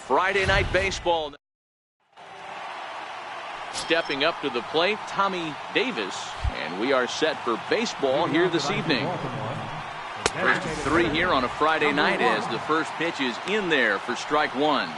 Friday night baseball. Stepping up to the plate, Tommy Davis, and we are set for baseball here this evening. First of three here on a Friday night as the first pitch is in there for strike one.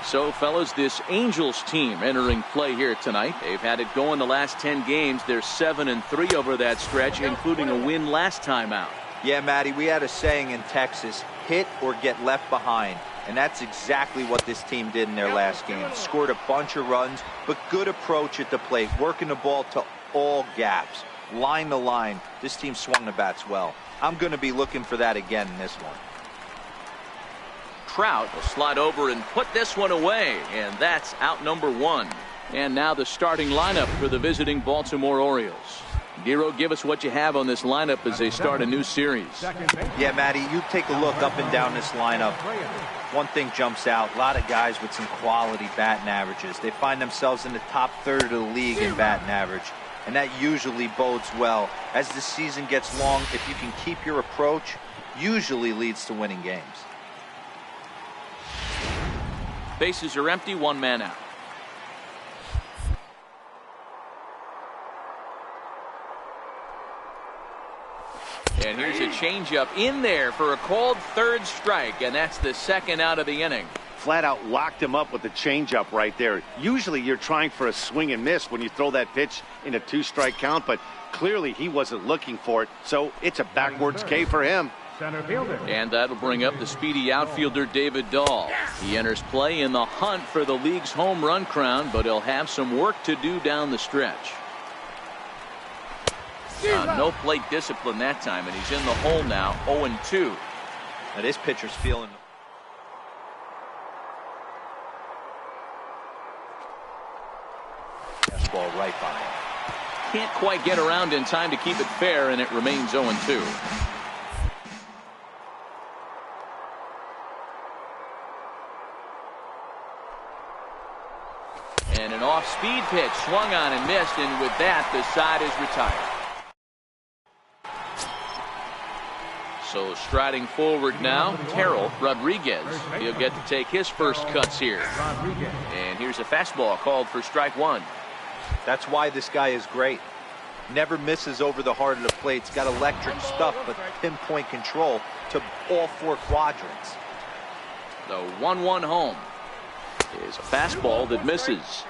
So, fellas, this Angels team entering play here tonight. They've had it going the last 10 games. They're 7-3 over that stretch, including a win last time out. Yeah, Matty, we had a saying in Texas, hit or get left behind. And that's exactly what this team did in their last game. Scored a bunch of runs, but good approach at the plate, working the ball to all gaps, line to line. This team swung the bats well. I'm going to be looking for that again in this one. Trout will slide over and put this one away, and that's out number one. And now the starting lineup for the visiting Baltimore Orioles. Giro, give us what you have on this lineup as they start a new series. Yeah, Matty, you take a look up and down this lineup. One thing jumps out, a lot of guys with some quality batting averages. They find themselves in the top third of the league in batting average, and that usually bodes well. As the season gets long, if you can keep your approach, usually leads to winning games. Bases are empty, one man out. And here's a changeup in there for a called third strike, and that's the second out of the inning. Flat out locked him up with the changeup right there. Usually you're trying for a swing and miss when you throw that pitch in a two-strike count, but clearly he wasn't looking for it, so it's a backwards K for him. And that'll bring up the speedy outfielder David Dahl. He enters play in the hunt for the league's home run crown, but he'll have some work to do down the stretch. No plate discipline that time, and he's in the hole now, 0-2. Now this pitcher's feeling. Fastball right by him. Can't quite get around in time to keep it fair, and it remains 0-2. And an off-speed pitch swung on and missed, and with that, the side is retired. So striding forward now, Terrell Rodriguez. He'll get to take his first cuts here. And here's a fastball called for strike one. That's why this guy is great. Never misses over the heart of the plate. He's got electric stuff, but pinpoint control to all four quadrants. The 1-1 home is a fastball that misses.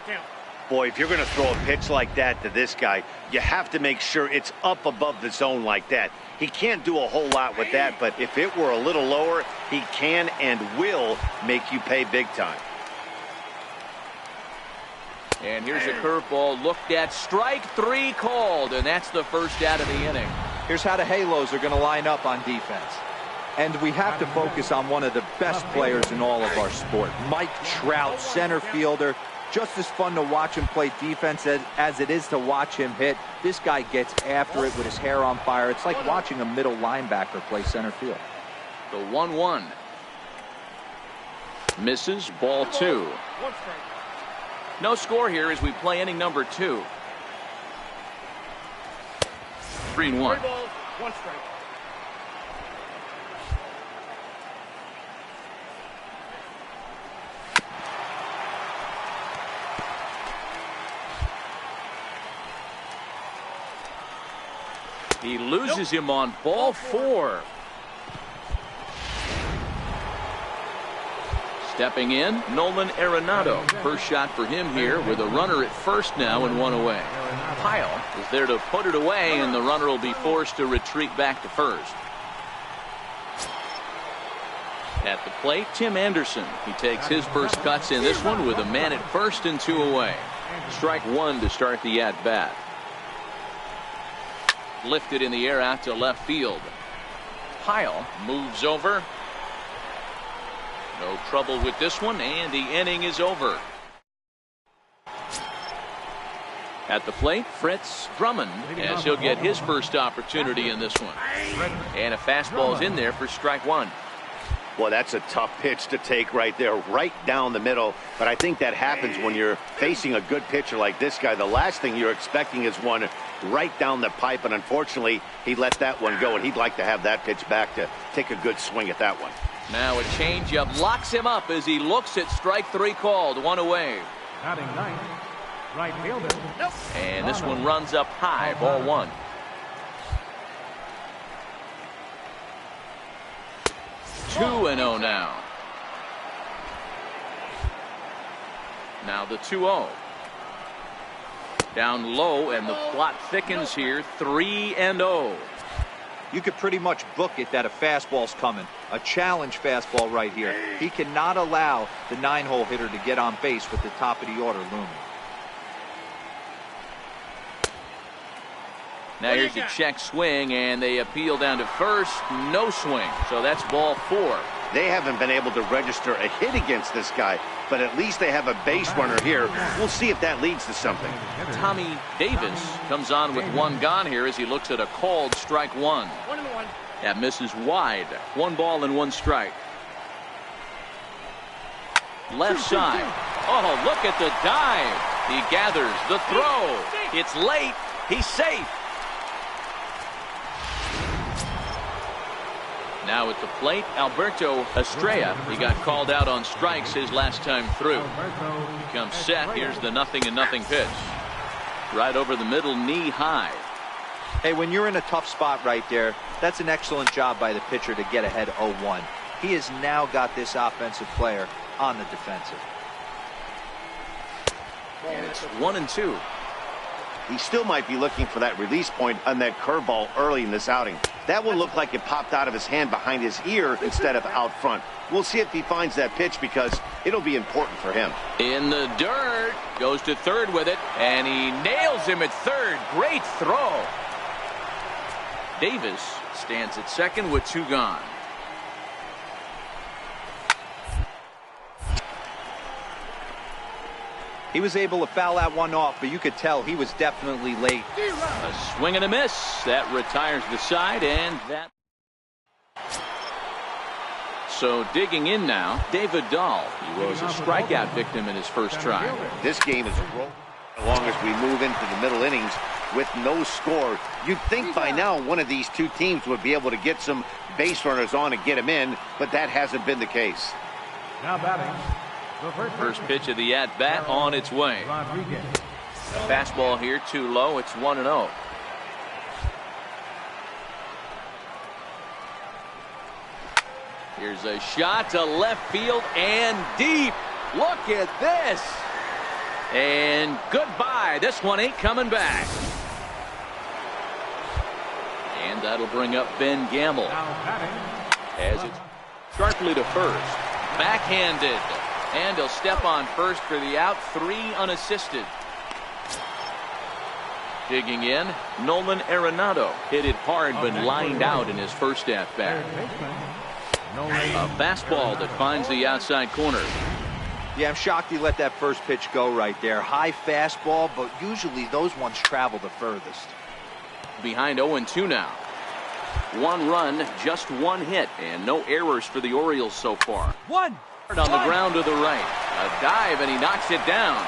Boy, if you're going to throw a pitch like that to this guy, you have to make sure it's up above the zone like that. He can't do a whole lot with that, but if it were a little lower, he can and will make you pay big time. And here's a curveball looked at, strike three called, and that's the first out of the inning. Here's how the Halos are going to line up on defense. And we have to focus on one of the best players in all of our sport, Mike Trout, center fielder. Just as fun to watch him play defense as it is to watch him hit. This guy gets after it with his hair on fire. It's like watching a middle linebacker play center field. The 1-1. Misses, ball two. No score here as we play inning number two. 3-1. He loses him on ball four. Stepping in, Nolan Arenado. First shot for him here with a runner at first now and one away. Pyle is there to put it away, and the runner will be forced to retreat back to first. At the plate, Tim Anderson. He takes his first cuts in this one with a man at first and two away. Strike one to start the at-bat. Lifted in the air out to left field. Pyle moves over, No trouble with this one, and the inning is over. At the plate, Fritz Drummond, as he'll get his first opportunity in this one. And a fastball's in there for strike one. Well, that's a tough pitch to take right there, right down the middle. But I think that happens when you're facing a good pitcher like this guy. The last thing you're expecting is one right down the pipe, and unfortunately, he let that one go, and he'd like to have that pitch back to take a good swing at that one. Now a changeup locks him up as he looks at strike three called, one away. Batting ninth, right fielder. And this one runs up high, ball one. Two and 0 now. Now the 2-0. Down low, and the plot thickens here, 3-0. You could pretty much book it that a fastball's coming. A challenge fastball right here. He cannot allow the 9-hole hitter to get on base with the top of the order looming. Now here's a check swing, and they appeal down to first. No swing, so that's ball four. They haven't been able to register a hit against this guy, but at least they have a base runner here. We'll see if that leads to something. Tommy Davis comes on with one gone here as he looks at a called strike one. That misses wide. 1 ball and 1 strike. Left side. Oh, look at the dive. He gathers the throw. It's late. He's safe. Now at the plate, Alberto Estrella. He got called out on strikes his last time through. He comes set. Here's the 0-0 pitch. Right over the middle, knee high. Hey, when you're in a tough spot right there, that's an excellent job by the pitcher to get ahead 0-1. He has now got this offensive player on the defensive. And it's 1-2. He still might be looking for that release point on that curveball early in this outing. That one looked like it popped out of his hand behind his ear instead of out front. We'll see if he finds that pitch because it'll be important for him. In the dirt, goes to third with it, and he nails him at third. Great throw. Davis stands at second with 2 gone. He was able to foul that one off, but you could tell he was definitely late. A swing and a miss. That retires the side, and that. So digging in now, David Dahl. He was a strikeout victim in his first try. This game is rolling as long as we move into the middle innings with no score. You'd think by now one of these two teams would be able to get some base runners on and get them in, but that hasn't been the case. Now batting. First pitch of the at-bat on its way. A fastball here too low. It's 1-0. Here's a shot to left field and deep. Look at this. And goodbye. This one ain't coming back. And that'll bring up Ben Gamble. As it's sharply to first. Backhanded. And he'll step on first for the out. 3 unassisted. Digging in, Nolan Arenado hit it hard but lined out in his first at-bat. A fastball that finds the outside corner. Yeah, I'm shocked he let that first pitch go right there. High fastball, but usually those ones travel the furthest. Behind 0-2 now. 1 run, just 1 hit, and no errors for the Orioles so far. On the ground to the right. A dive, and he knocks it down.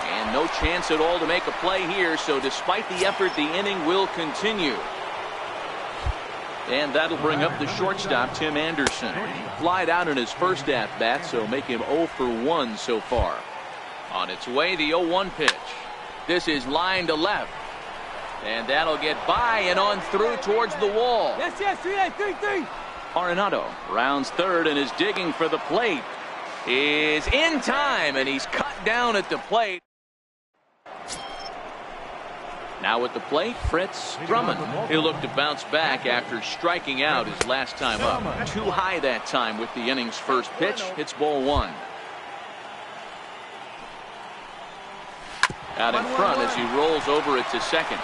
And no chance at all to make a play here, so despite the effort, the inning will continue. And that'll bring up the shortstop, Tim Anderson. Flied out in his first at-bat, so make him 0 for 1 so far. On its way, the 0-1 pitch. This is line to left. And that'll get by and on through towards the wall. Yes, 3. Arenado rounds third and is digging for the plate. Is in time, and he's cut down at the plate. Now at the plate, Fritz Drummond. He'll look to bounce back after striking out his last time up. Too high that time with the inning's first pitch. Hits ball 1. Out in front as he rolls over it to second.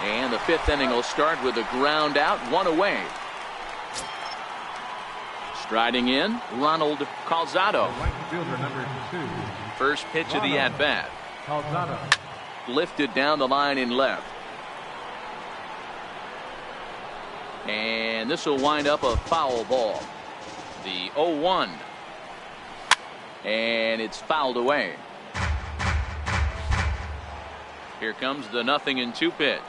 And the 5th inning will start with a ground out, 1 away. Striding in, Ronald Calzado. Right fielder number 2. First pitch of the at-bat. Calzado. Lifted down the line in left. And this will wind up a foul ball. The 0-1. And it's fouled away. Here comes the 0-2 pitch.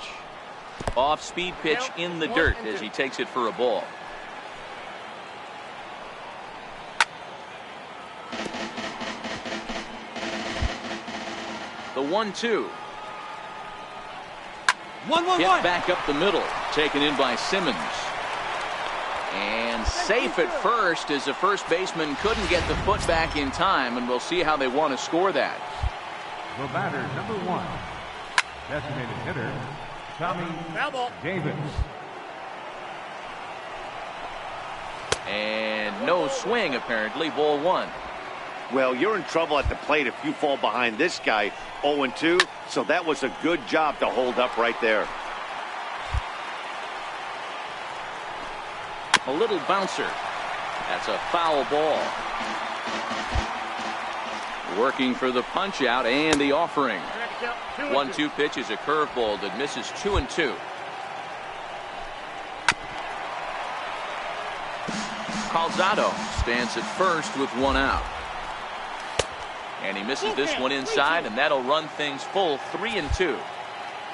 Off-speed pitch in the dirt as he takes it for a ball. The 1-2. Hit back up the middle, taken in by Simmons. And safe at first as the first baseman couldn't get the foot back in time, and we'll see how they want to score that. The batter, number 1. Designated hitter, Tommy Davis. And no swing, apparently. Ball 1. Well, you're in trouble at the plate if you fall behind this guy 0-2, so that was a good job to hold up right there. A little bouncer. That's a foul ball. Working for the punch out and the offering. 1-2 pitch is a curveball that misses 2-2. Calzado stands at first with 1 out. And he misses this one inside, and that'll run things full 3-2.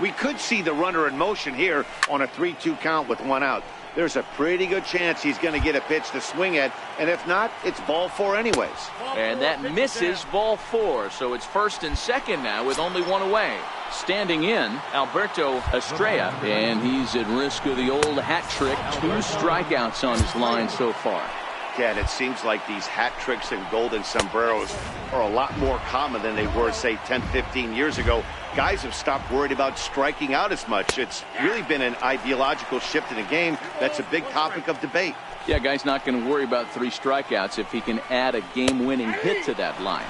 We could see the runner in motion here on a 3-2 count with 1 out. There's a pretty good chance he's going to get a pitch to swing at, and if not, it's ball 4 anyways. And that misses ball 4, so it's first and second now with only 1 away. Standing in, Alberto Estrella, and he's at risk of the old hat trick. 2 strikeouts on his line so far. Yeah, and it seems like these hat tricks and golden sombreros are a lot more common than they were, say, 10, 15 years ago. Guys have stopped worried about striking out as much. It's really been an ideological shift in the game. That's a big topic of debate. Yeah, guy's not going to worry about 3 strikeouts if he can add a game-winning hit to that line.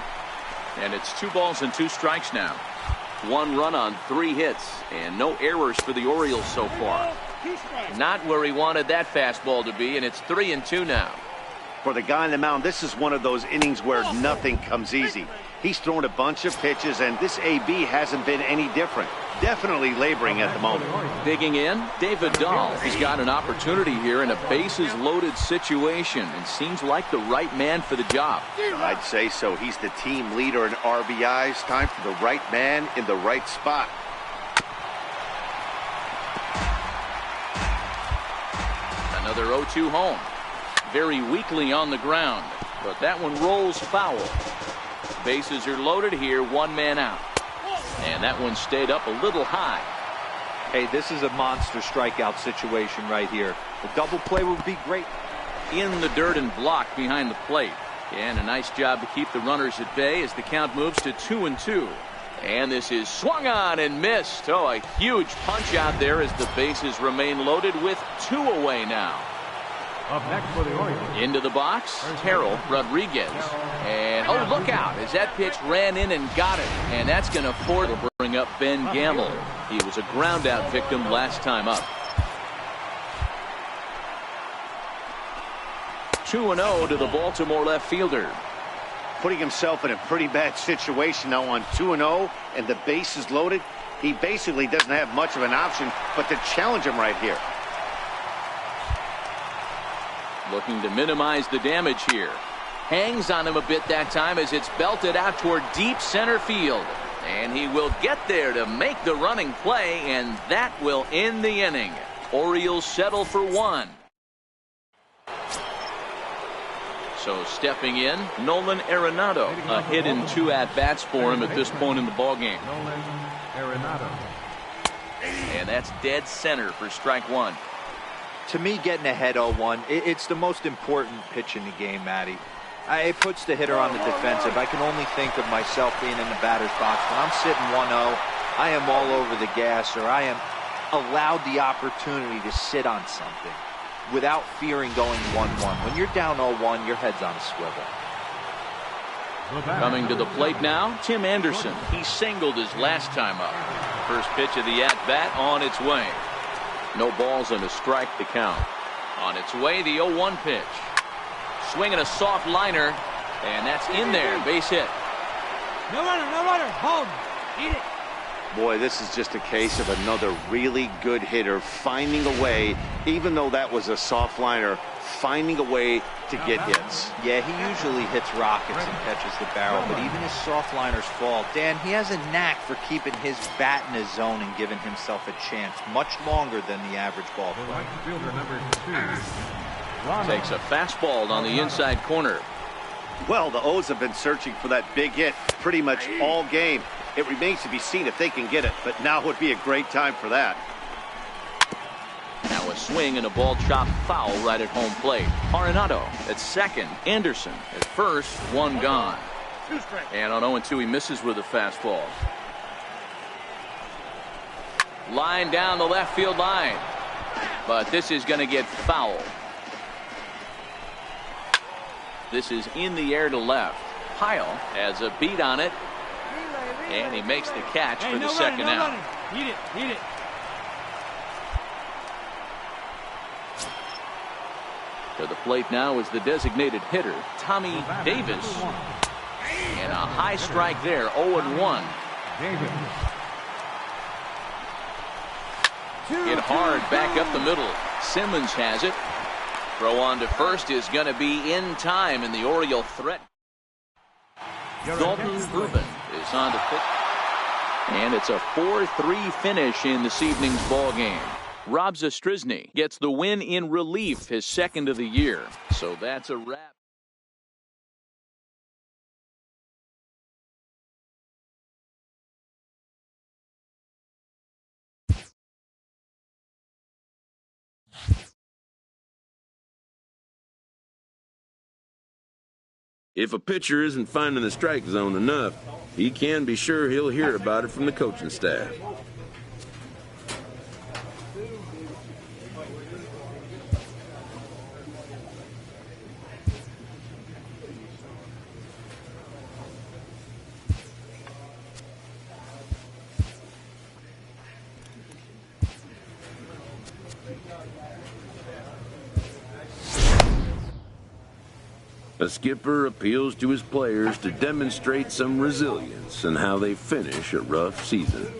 And it's 2 balls and 2 strikes now. 1 run on 3 hits, and no errors for the Orioles so far. Not where he wanted that fastball to be, and it's 3-2 now. For the guy on the mound, this is one of those innings where nothing comes easy. He's thrown a bunch of pitches, and this AB hasn't been any different. Definitely laboring at the moment. Digging in, David Dahl. He's got an opportunity here in a bases-loaded situation, and seems like the right man for the job. I'd say so. He's the team leader in RBIs. Time for the right man in the right spot. Another 0-2 home. Very weakly on the ground, but that one rolls foul. Bases are loaded here, 1 man out. And that one stayed up a little high. Hey, this is a monster strikeout situation right here. A double play would be great. In the dirt and blocked behind the plate. And a nice job to keep the runners at bay as the count moves to 2-2. And this is swung on and missed. Oh, a huge punch out there as the bases remain loaded with 2 away now. Up next for the Orioles. Into the box, Terrell Rodriguez. And, oh, look out, as that pitch ran in and got it. And that's going to bring up Ben Gamble. He was a ground-out victim last time up. 2-0 to the Baltimore left fielder. Putting himself in a pretty bad situation now on 2-0, and the base is loaded. He basically doesn't have much of an option but to challenge him right here. Looking to minimize the damage here. Hangs on him a bit that time as it's belted out toward deep center field. And he will get there to make the running play, and that will end the inning. Orioles settle for 1. So stepping in, Nolan Arenado. A hit in 2 at-bats for him at this point in the ballgame. Nolan Arenado. And that's dead center for strike 1. To me, getting ahead 0-1, it's the most important pitch in the game, Matty. It puts the hitter on the defensive. I can only think of myself being in the batter's box. When I'm sitting 1-0, I am all over the gas, or I am allowed the opportunity to sit on something without fearing going 1-1. When you're down 0-1, your head's on a swivel. Coming to the plate now, Tim Anderson. He singled his last time up. First pitch of the at-bat on its way. No balls and a strike to count. On its way, the 0-1 pitch. Swinging a soft liner, and that's in there. Base hit. No runner, home. Eat it. Boy, this is just a case of another really good hitter finding a way, even though that was a soft liner, finding a way to get hits. Yeah, he usually hits rockets and catches the barrel, but even his soft liners fall. Dan, he has a knack for keeping his bat in his zone and giving himself a chance much longer than the average ball player. Right fielder number 2. Takes a fastball on the inside corner. Well, the O's have been searching for that big hit pretty much all game. It remains to be seen if they can get it, but now would be a great time for that. Now a swing and a ball chopped foul right at home plate. Arenado at second. Anderson at first. One gone. And on 0-2 he misses with a fastball. Line down the left field line. But this is going to get foul. This is in the air to left. Pyle has a beat on it. And he makes the catch for the second out. Eat it. To the plate now is the designated hitter, Tommy Davis. And a high strike there, 0-1. Hit hard back up the middle. Simmons has it. Throw on to first is going to be in time, and the Oriole threat. Dalton Ruben is on to pitch. And it's a 4-3 finish in this evening's ball game. Rob Zastryzny gets the win in relief, his second of the year. So that's a wrap. If a pitcher isn't finding the strike zone enough, he can be sure he'll hear about it from the coaching staff. A skipper appeals to his players to demonstrate some resilience in how they finish a rough season.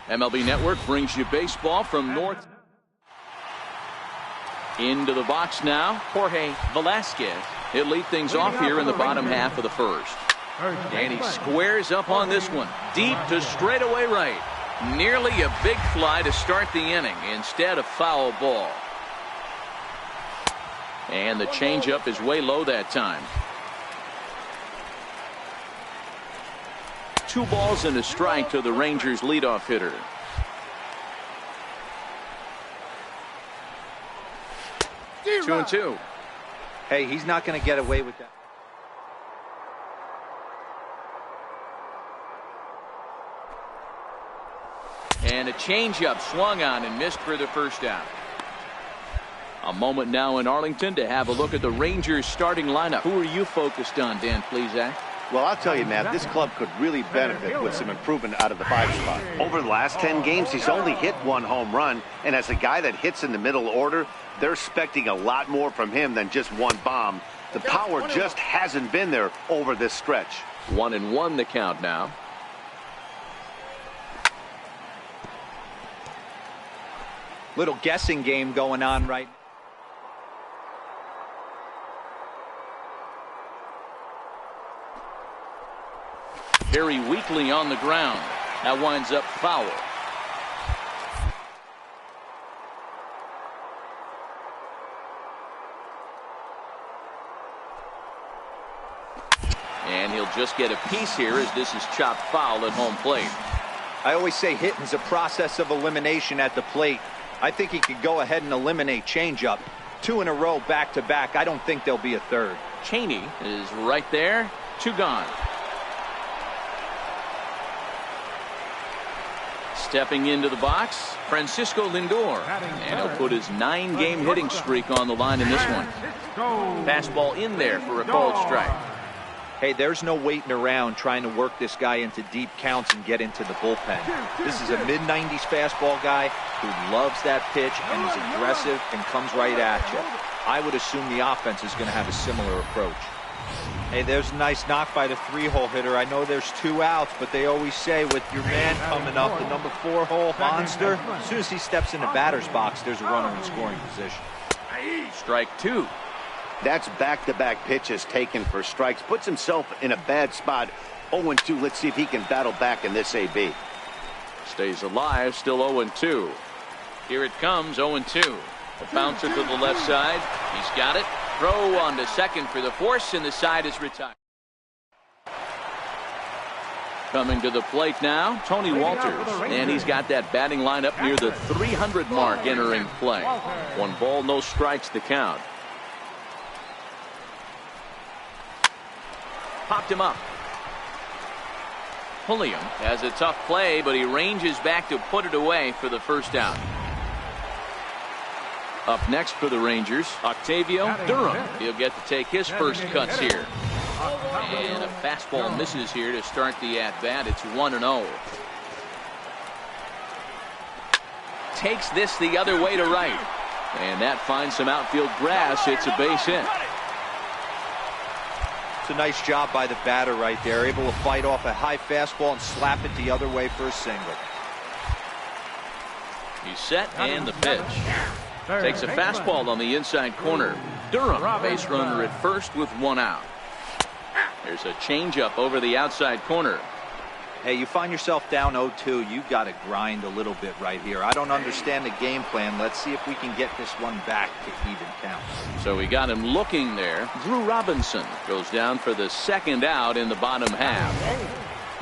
MLB Network brings you baseball from north. Into the box now, Jorge Velasquez. He'll lead things off here in the bottom half of the first. And he squares up on this one. Deep to straightaway right. Nearly a big fly to start the inning. Instead, a foul ball. And the changeup is way low that time. 2 balls and a strike to the Rangers leadoff hitter. Two and two. Hey, he's not going to get away with that. And a changeup swung on and missed for the first out. A moment now in Arlington to have a look at the Rangers starting lineup. Who are you focused on, Dan Plesac? Well, I'll tell you, Matt, this club could really benefit with some improvement out of the 5 spot. Over the last 10 games, he's only hit 1 home run, and as a guy that hits in the middle order, they're expecting a lot more from him than just 1 bomb. The power just hasn't been there over this stretch. 1-1 the count now. Little guessing game going on right now. Very weakly on the ground. That winds up foul. And he'll just get a piece here as this is chopped foul at home plate. I always say hitting's a process of elimination at the plate. I think he could go ahead and eliminate changeup. 2 in a row back to back. I don't think there'll be a third. Cheney is right there. 2 gone. Stepping into the box, Francisco Lindor. And he'll put his 9-game hitting streak on the line in this one. Fastball in there for a called strike. Hey, there's no waiting around trying to work this guy into deep counts and get into the bullpen. This is a mid-90s fastball guy who loves that pitch and is aggressive and comes right at you. I would assume the offense is going to have a similar approach. Hey, there's a nice knock by the 3-hole hitter. I know there's 2 outs, but they always say with your man coming up, the number 4-hole monster, as soon as he steps in the batter's box, there's a runner in scoring position. Strike 2. That's back-to-back pitches taken for strikes. Puts himself in a bad spot. 0-2. Let's see if he can battle back in this AB. Stays alive, still 0-2. Here it comes, 0-2. A bouncer to the left side. He's got it. Throw on to second for the force, and the side is retired. Coming to the plate now, Tony Walters. And he's got that batting lineup near the 300 mark entering play. 1 ball, no strikes to count. Popped him up. Pulliam has a tough play, but he ranges back to put it away for the first out. Up next for the Rangers, Octavio Durham. He'll get to take his first cuts here. And a fastball misses here to start the at-bat. It's 1-0. Takes this the other way to right. And that finds some outfield grass. It's a base hit. It's a nice job by the batter right there. Able to fight off a high fastball and slap it the other way for a single. He's set and the pitch. Takes a fastball on the inside corner. Durham, base runner at first with 1 out. There's a changeup over the outside corner. Hey, you find yourself down 0-2. You've got to grind a little bit right here. I don't understand the game plan. Let's see if we can get this one back to even count. So we got him looking there. Drew Robinson goes down for the 2nd out in the bottom half.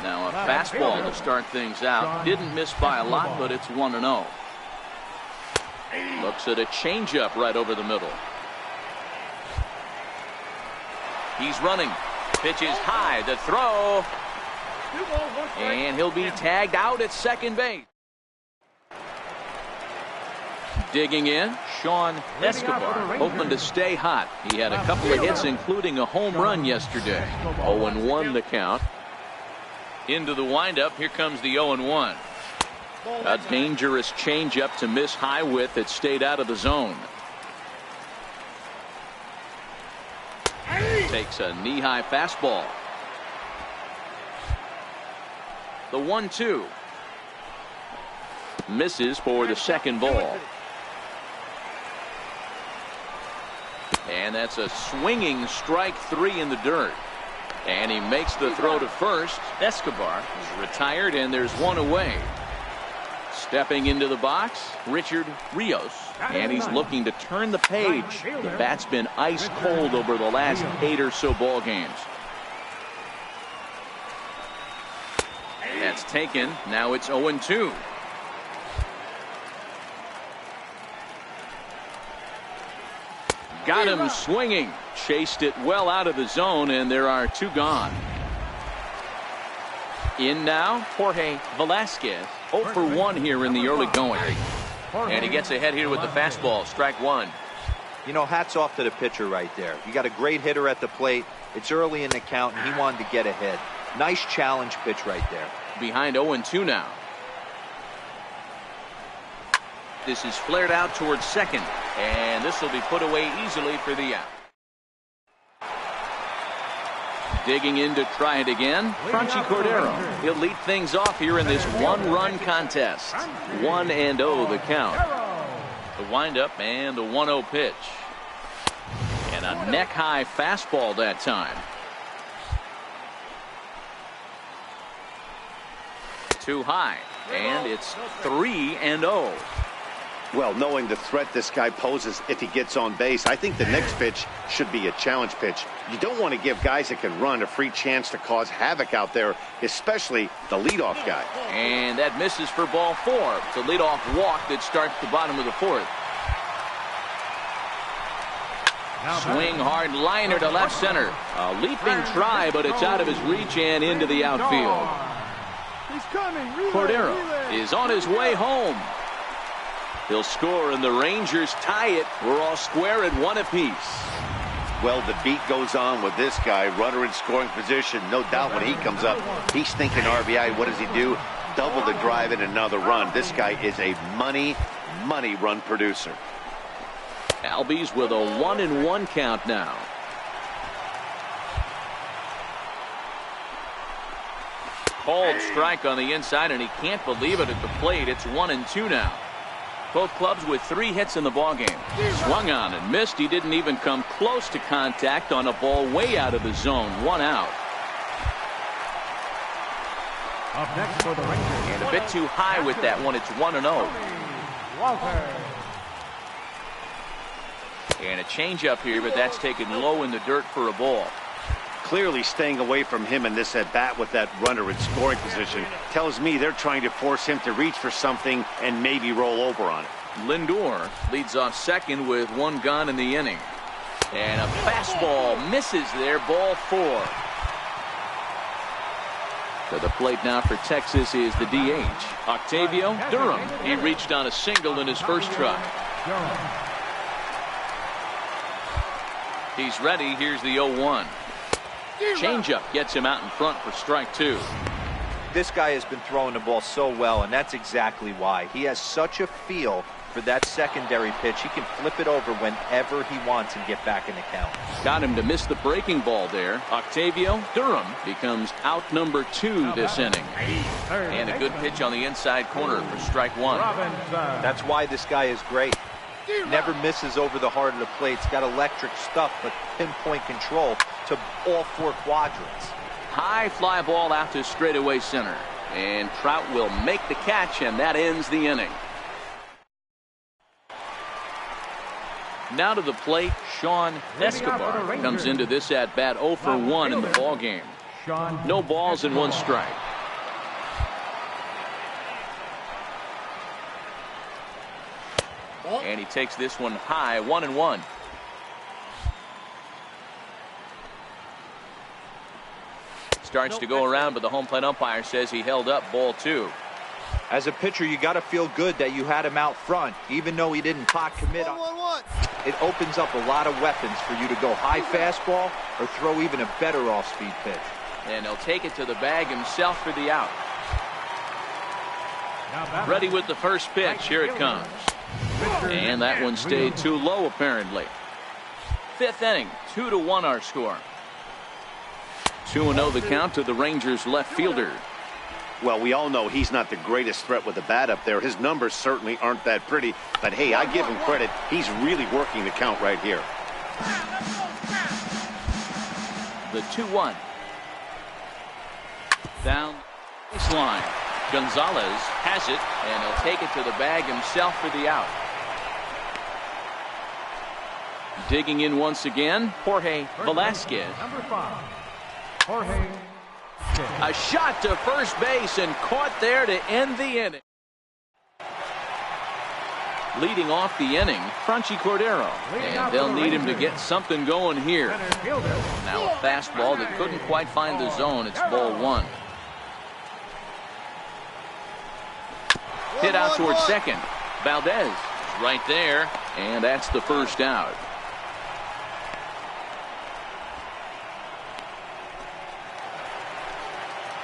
Now a fastball to start things out. Didn't miss by a lot, but it's 1-0. Looks at a changeup right over the middle. He's running. Pitches high. The throw. And he'll be tagged out at second base. Digging in, Sean Escobar, hoping to stay hot. He had a couple of hits, including a home run yesterday. 0-1 the count. Into the windup. Here comes the 0-1. A dangerous changeup to miss high with. It stayed out of the zone. Takes a knee-high fastball. The 1-2. Misses for the 2nd ball. And that's a swinging strike 3 in the dirt. And he makes the throw to first. Escobar is retired, and there's 1 away. Stepping into the box, Richard Rios, and he's looking to turn the page. The bat's been ice cold over the last 8 or so ball games. That's taken. Now it's 0-2. Got him swinging. Chased it well out of the zone, and there are 2 gone. In now, Jorge Velasquez. 0 for 1 here in the early going. And he gets ahead here with the fastball. Strike 1. You know, hats off to the pitcher right there. You got a great hitter at the plate. It's early in the count, and he wanted to get ahead. Nice challenge pitch right there. Behind 0-2 now. This is flared out towards second. And this will be put away easily for the out. Digging in to try it again, Franchy Cordero. He'll lead things off here in this 1-run contest. 1-0 the count. The windup and the 1-0 pitch. And a neck-high fastball that time. Too high. And it's 3-0. Well, knowing the threat this guy poses if he gets on base, I think the next pitch should be a challenge pitch. You don't want to give guys that can run a free chance to cause havoc out there, especially the leadoff guy. And that misses for ball 4. It's a leadoff walk that starts the bottom of the 4th. Swing hard liner to left center. A leaping try, but it's out of his reach and into the outfield. Cordero is on his way home. He'll score and the Rangers tie it. We're all square at 1 apiece. Well, the beat goes on with this guy. Runner in scoring position. No doubt when he comes up, he's thinking RBI. What does he do? Double the drive and another run. This guy is a money run producer. Albies with a 1-1 count now. Called strike on the inside, and he can't believe it at the plate. It's 1-2 now. Both clubs with 3 hits in the ballgame. Swung on and missed. He didn't even come close to contact on a ball way out of the zone. 1 out. Up next for the Rangers. And a bit too high with that one. It's 1-0. Walter. And a changeup here, but that's taken low in the dirt for a ball. Clearly staying away from him in this at-bat with that runner in scoring position tells me they're trying to force him to reach for something and maybe roll over on it. Lindor leads off second with 1 gone in the inning. And a fastball misses there, ball 4. To the plate now for Texas is the DH, Octavio Durham. He reached on a single in his first try. He's ready. Here's the 0-1. Changeup gets him out in front for strike 2. This guy has been throwing the ball so well, and that's exactly why. He has such a feel for that secondary pitch. He can flip it over whenever he wants and get back in the count. Got him to miss the breaking ball there. Octavio Durham becomes out number 2 this inning. And a good pitch on the inside corner for strike 1. That's why this guy is great. Never misses over the heart of the plate. He's got electric stuff, but pinpoint control to all 4 quadrants. High fly ball out to straightaway center. And Trout will make the catch, and that ends the inning. Now to the plate, Sean Escobar comes into this at-bat 0 for 1 in the ballgame. No balls and 1 strike. And he takes this one high, 1-1. Starts to go around, but the home plate umpire says he held up, ball 2. As a pitcher, you got to feel good that you had him out front, even though he didn't pot commit. It opens up a lot of weapons for you to go high fastball or throw even a better off-speed pitch. And he'll take it to the bag himself for the out. Ready with the first pitch. Here it comes. And that one stayed too low, apparently. 5th inning, 2-1 our score. 2-0 the count to the Rangers left fielder. Well, we all know he's not the greatest threat with the bat up there. His numbers certainly aren't that pretty. But, hey, I give him credit. He's really working the count right here. The 2-1. Down baseline. Gonzalez has it, and he'll take it to the bag himself for the out. Digging in once again, Jorge Velasquez. Number 5, Jorge. A shot to first base and caught there to end the inning. Leading off the inning, Franchy Cordero. And they'll need him to get something going here. Now a fastball that couldn't quite find the zone. It's ball 1. Hit out towards second. Valdez right there, and that's the first out.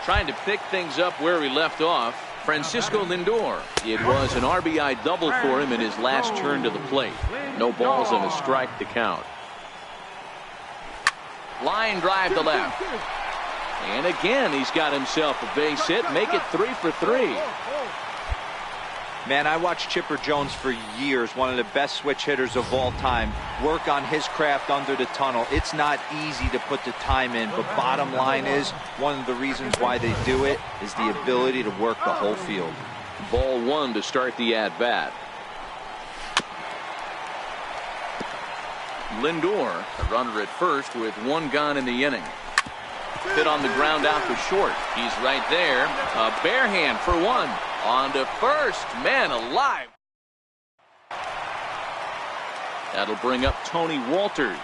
Trying to pick things up where we left off, Francisco Lindor. It was an RBI double for him in his last turn to the plate. No balls and a strike to count. Line drive to left. And again, he's got himself a base hit. Make it 3 for 3. Man, I watched Chipper Jones for years, one of the best switch hitters of all time, work on his craft under the tunnel. It's not easy to put the time in, but bottom line is, one of the reasons why they do it is the ability to work the whole field. Ball 1 to start the at-bat. Lindor, a runner at first with 1 gone in the inning. Hit on the ground out for short. He's right there. A bare hand for 1. On to first. Man alive. That'll bring up Tony Walters.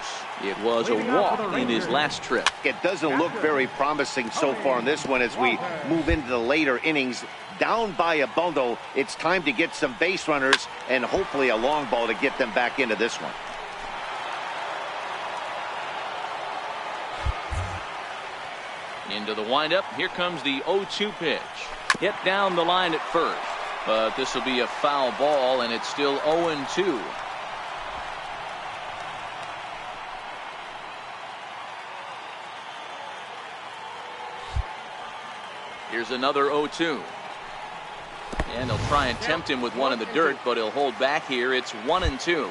It was a walk in his last trip. It doesn't look very promising so far in this one as we move into the later innings. Down by a bundle, it's time to get some base runners and hopefully a long ball to get them back into this one. Into the windup. Here comes the 0-2 pitch. Hit down the line at first. But this will be a foul ball, and it's still 0-2. Here's another 0-2. And they'll try and tempt him with one in the dirt, but he'll hold back here. It's 1-2.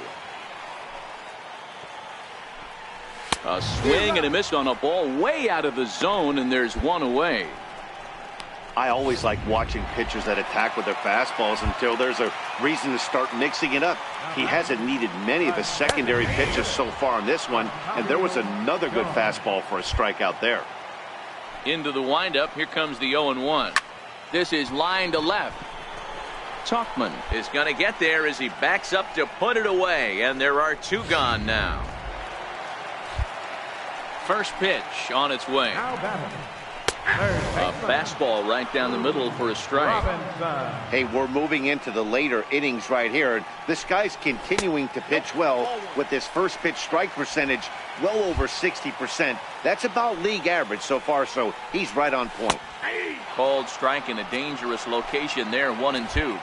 A swing and a miss on a ball way out of the zone, and there's one away. I always like watching pitchers that attack with their fastballs until there's a reason to start mixing it up. He hasn't needed many of his secondary pitches so far in this one, and there was another good fastball for a strikeout there. Into the windup. Here comes the 0-1. This is line to left. Tuchman is going to get there as he backs up to put it away, and there are two gone now. First pitch on its way. A fastball right down the middle for a strike. Hey, we're moving into the later innings right here. This guy's continuing to pitch well with his first pitch strike percentage well over 60%. That's about league average so far, so he's right on point. Called strike in a dangerous location there, 1-2.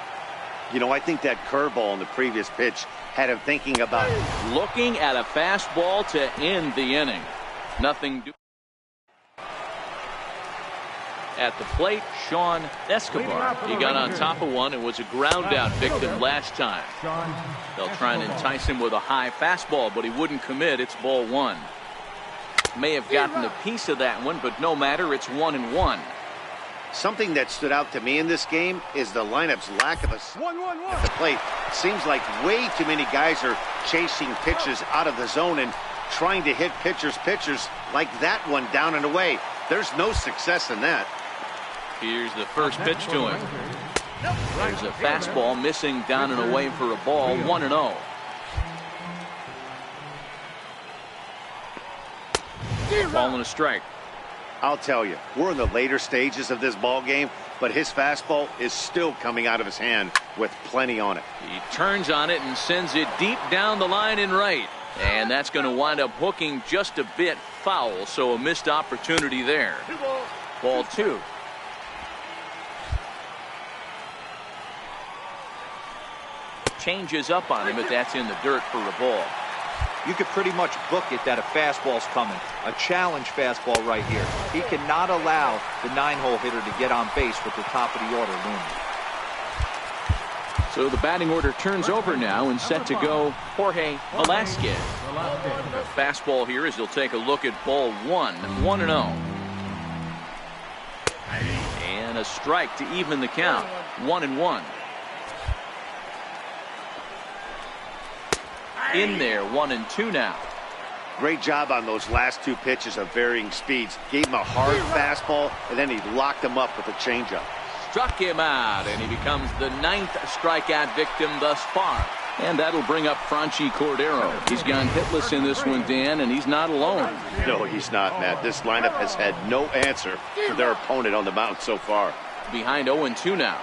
You know, I think that curveball in the previous pitch had him thinking about looking at a fastball to end the inning. Nothing do. At the plate, Sean Escobar. He got on top of one and was a ground out victim last time. They'll try and entice him with a high fastball, but he wouldn't commit. It's ball one. May have gotten a piece of that one, but no matter. It's 1-1. Something that stood out to me in this game is the lineup's lack of a at the plate. Seems like way too many guys are chasing pitches out of the zone and trying to hit pitchers like that one down and away. There's no success in that. Here's the first pitch to him. There's a fastball missing down and away for a ball. 1-0. Ball and a strike. I'll tell you, we're in the later stages of this ball game, but his fastball is still coming out of his hand with plenty on it. He turns on it and sends it deep down the line in right. And that's going to wind up hooking just a bit foul, so a missed opportunity there. Ball two. Changes up on him, but that's in the dirt for a ball. You could pretty much book it that a fastball's coming. A challenge fastball right here. He cannot allow the 9-hole hitter to get on base with the top of the order looming. So the batting order turns over now and set to go Jorge Velasquez. The fastball here as he'll take a look at ball one. 1-0. And a strike to even the count. 1-1. In there, 1-2 now. Great job on those last two pitches of varying speeds. Gave him a hard fastball, and then he locked him up with a changeup. Struck him out, and he becomes the 9th strikeout victim thus far. And that'll bring up Franchi Cordero. He's gone hitless in this one, Dan, and he's not alone. No, he's not, Matt. This lineup has had no answer for their opponent on the mound so far. Behind 0-2 now.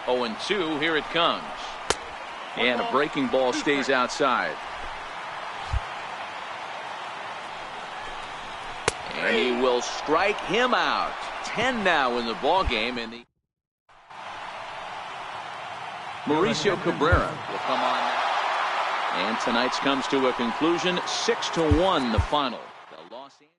0-2, here it comes. And a breaking ball stays outside. And he will strike him out. 10 now in the ball game, and the Mauricio Cabrera will come on now. And tonight's comes to a conclusion. 6-1 the final. The Los Angeles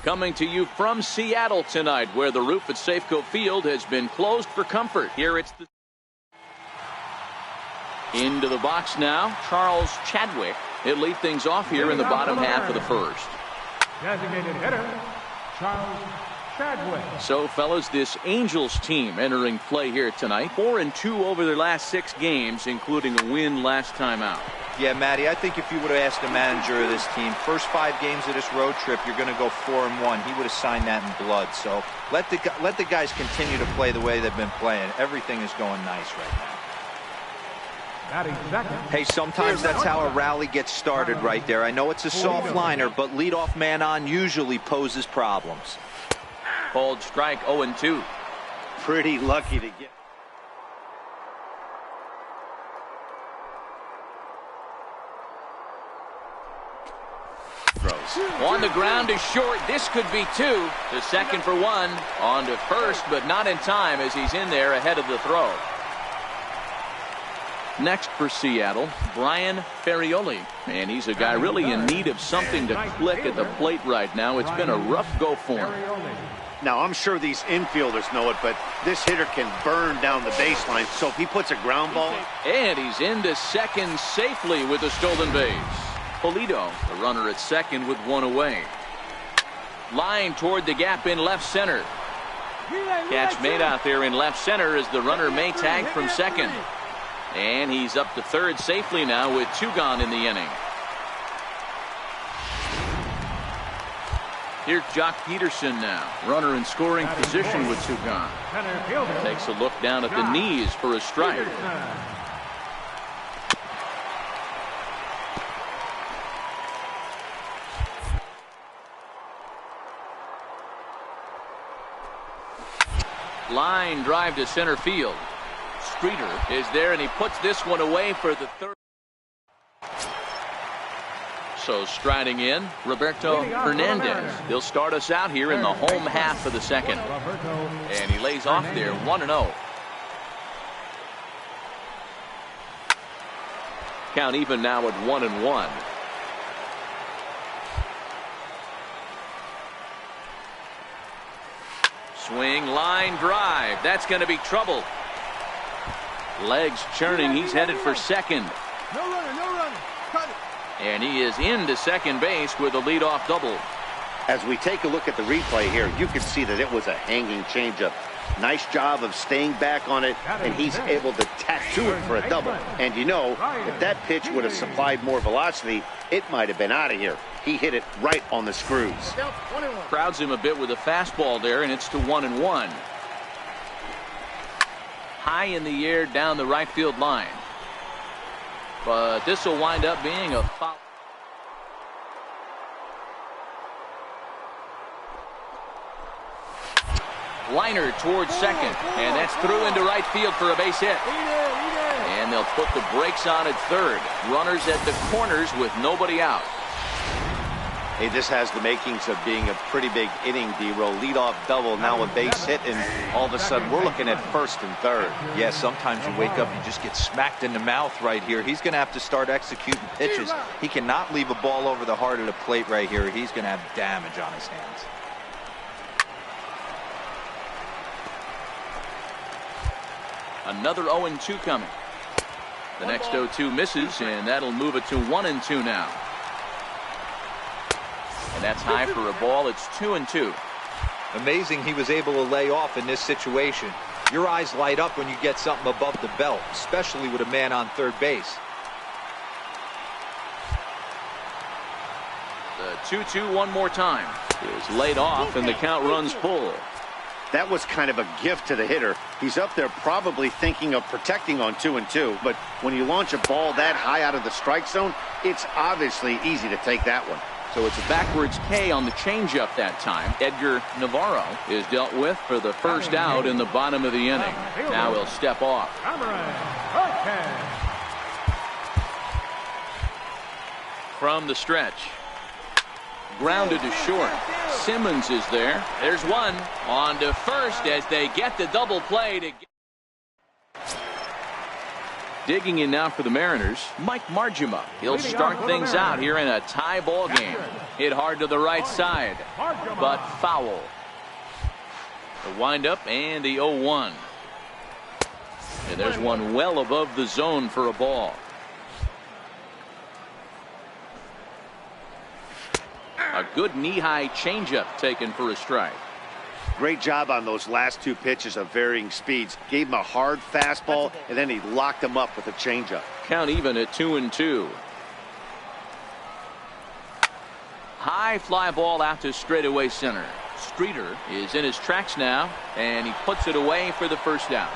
Coming to you from Seattle tonight, where the roof at Safeco Field has been closed for comfort. Here it's the into the box now, Charles Chadwick. He'll lead things off here in the bottom half of the first. Designated hitter, Charles Chadwick. So, fellas, this Angels team entering play here tonight. 4-2 over their last 6 games, including a win last time out. Yeah, Matty, I think if you would have asked the manager of this team, first 5 games of this road trip, you're going to go 4-1. He would have signed that in blood. So let the guys continue to play the way they've been playing. Everything is going nice right now. Hey, sometimes that's how a rally gets started right there. I know it's a soft liner, but leadoff man on usually poses problems. Called strike 0-2. Pretty lucky to get. On the ground is short. This could be 2. The second for 1. On to first, but not in time as he's in there ahead of the throw. Next for Seattle, Brian Ferrioli. And he's a guy really in need of something to click at the plate right now. It's been a rough go for him. Now, I'm sure these infielders know it, but this hitter can burn down the baseline. So if he puts a ground ball. And he's into second safely with a stolen base. Polito, the runner at second with 1 away. Line toward the gap in left center. Catch made out there in left center as the runner may tag from second. And he's up to third safely now with 2 gone in the inning. Here's Jock Peterson now. Runner in scoring position with 2 gone. Takes a look down at the knees for a strike. Line drive to center field. Streeter is there, and he puts this one away for the third. So striding in, Roberto Hernandez. He'll start us out here in the home half of the second. And he lays off there 1-0. Count even now at 1-1. Swing, line drive. That's going to be trouble. Legs churning. He's headed for second. No runner, no runner. Cut it. And he is into second base with a leadoff double. As we take a look at the replay here, you can see that it was a hanging changeup. Nice job of staying back on it, and he's able to tattoo it for a double. And you know, if that pitch would have supplied more velocity, it might have been out of here. He hit it right on the screws. Crowds him a bit with a fastball there, and it's to 1-1. High in the air down the right field line. But this will wind up being a foul. Liner towards second, and that's through into right field for a base hit. And they'll put the brakes on at third. Runners at the corners with nobody out. Hey, this has the makings of being a pretty big inning, D-Roll. Leadoff double, now a base hit, and all of a sudden we're looking at first and third. Yeah, sometimes you wake up and you just get smacked in the mouth right here. He's going to have to start executing pitches. He cannot leave a ball over the heart of the plate right here. He's going to have damage on his hands. Another 0-2 coming. The next 0-2 misses, and that'll move it to 1-2 now. And that's high for a ball. It's 2-2. Amazing he was able to lay off in this situation. Your eyes light up when you get something above the belt, especially with a man on third base. The 2-2 one more time is laid off, and the count runs full. That was kind of a gift to the hitter. He's up there probably thinking of protecting on 2-2, but when you launch a ball that high out of the strike zone, it's obviously easy to take that one. So it's a backwards K on the changeup that time. Edgar Navarro is dealt with for the first out in the bottom of the inning. Now he'll step off. From the stretch. Grounded to short. Simmons is there. There's one. On to first as they get the double play to get. Digging in now for the Mariners, Mike Margima. He'll start things out here in a tie ball game. Hit hard to the right side, but foul. The windup and the 0-1. And there's one well above the zone for a ball. A good knee-high changeup taken for a strike. Great job on those last two pitches of varying speeds. Gave him a hard fastball, and then he locked him up with a changeup. Count even at 2-2. High fly ball out to straightaway center. Streeter is in his tracks now, and he puts it away for the first out.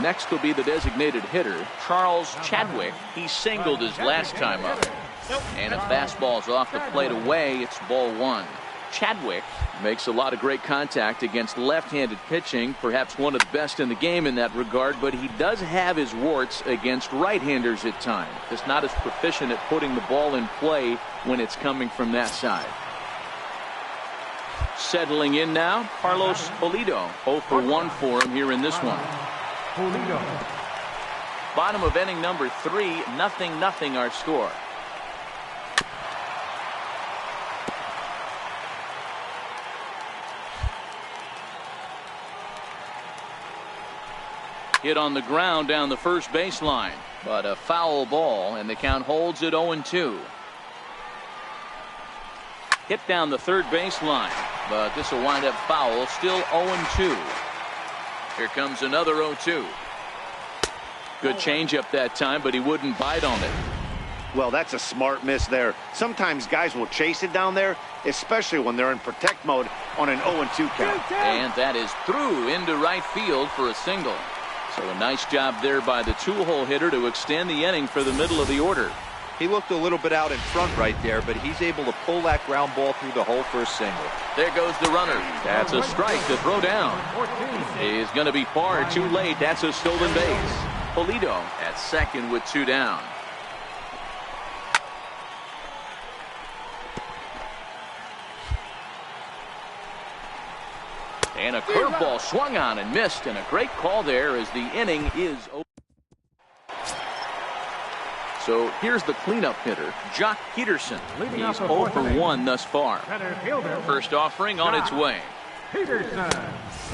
Next will be the designated hitter, Charles Chadwick. He singled his last time up. And a fastball's off the plate away. It's ball one. Chadwick makes a lot of great contact against left-handed pitching, perhaps one of the best in the game in that regard, but he does have his warts against right-handers at times. He's not as proficient at putting the ball in play when it's coming from that side. Settling in now, Carlos Pulido. 0 for 1 for him here in this one. Bottom of inning number 3, 0-0 our score. Hit on the ground down the first baseline, but a foul ball, and the count holds at 0-2. Hit down the third baseline, but this will wind up foul. Still 0-2. Here comes another 0-2. Good changeup that time, but he wouldn't bite on it. Well, that's a smart miss there. Sometimes guys will chase it down there, especially when they're in protect mode on an 0-2 count. And that is through into right field for a single. So a nice job there by the two-hole hitter to extend the inning for the middle of the order. He looked a little bit out in front right there, but he's able to pull that ground ball through the hole for a single. There goes the runner. That's a strike to throw down. He's going to be far too late. That's a stolen base. Pulido at second with 2 down. And a curveball swung on and missed, and a great call there as the inning is over. So here's the cleanup hitter, Jock Peterson. He's 0 for 1 thus far. First offering on its way. A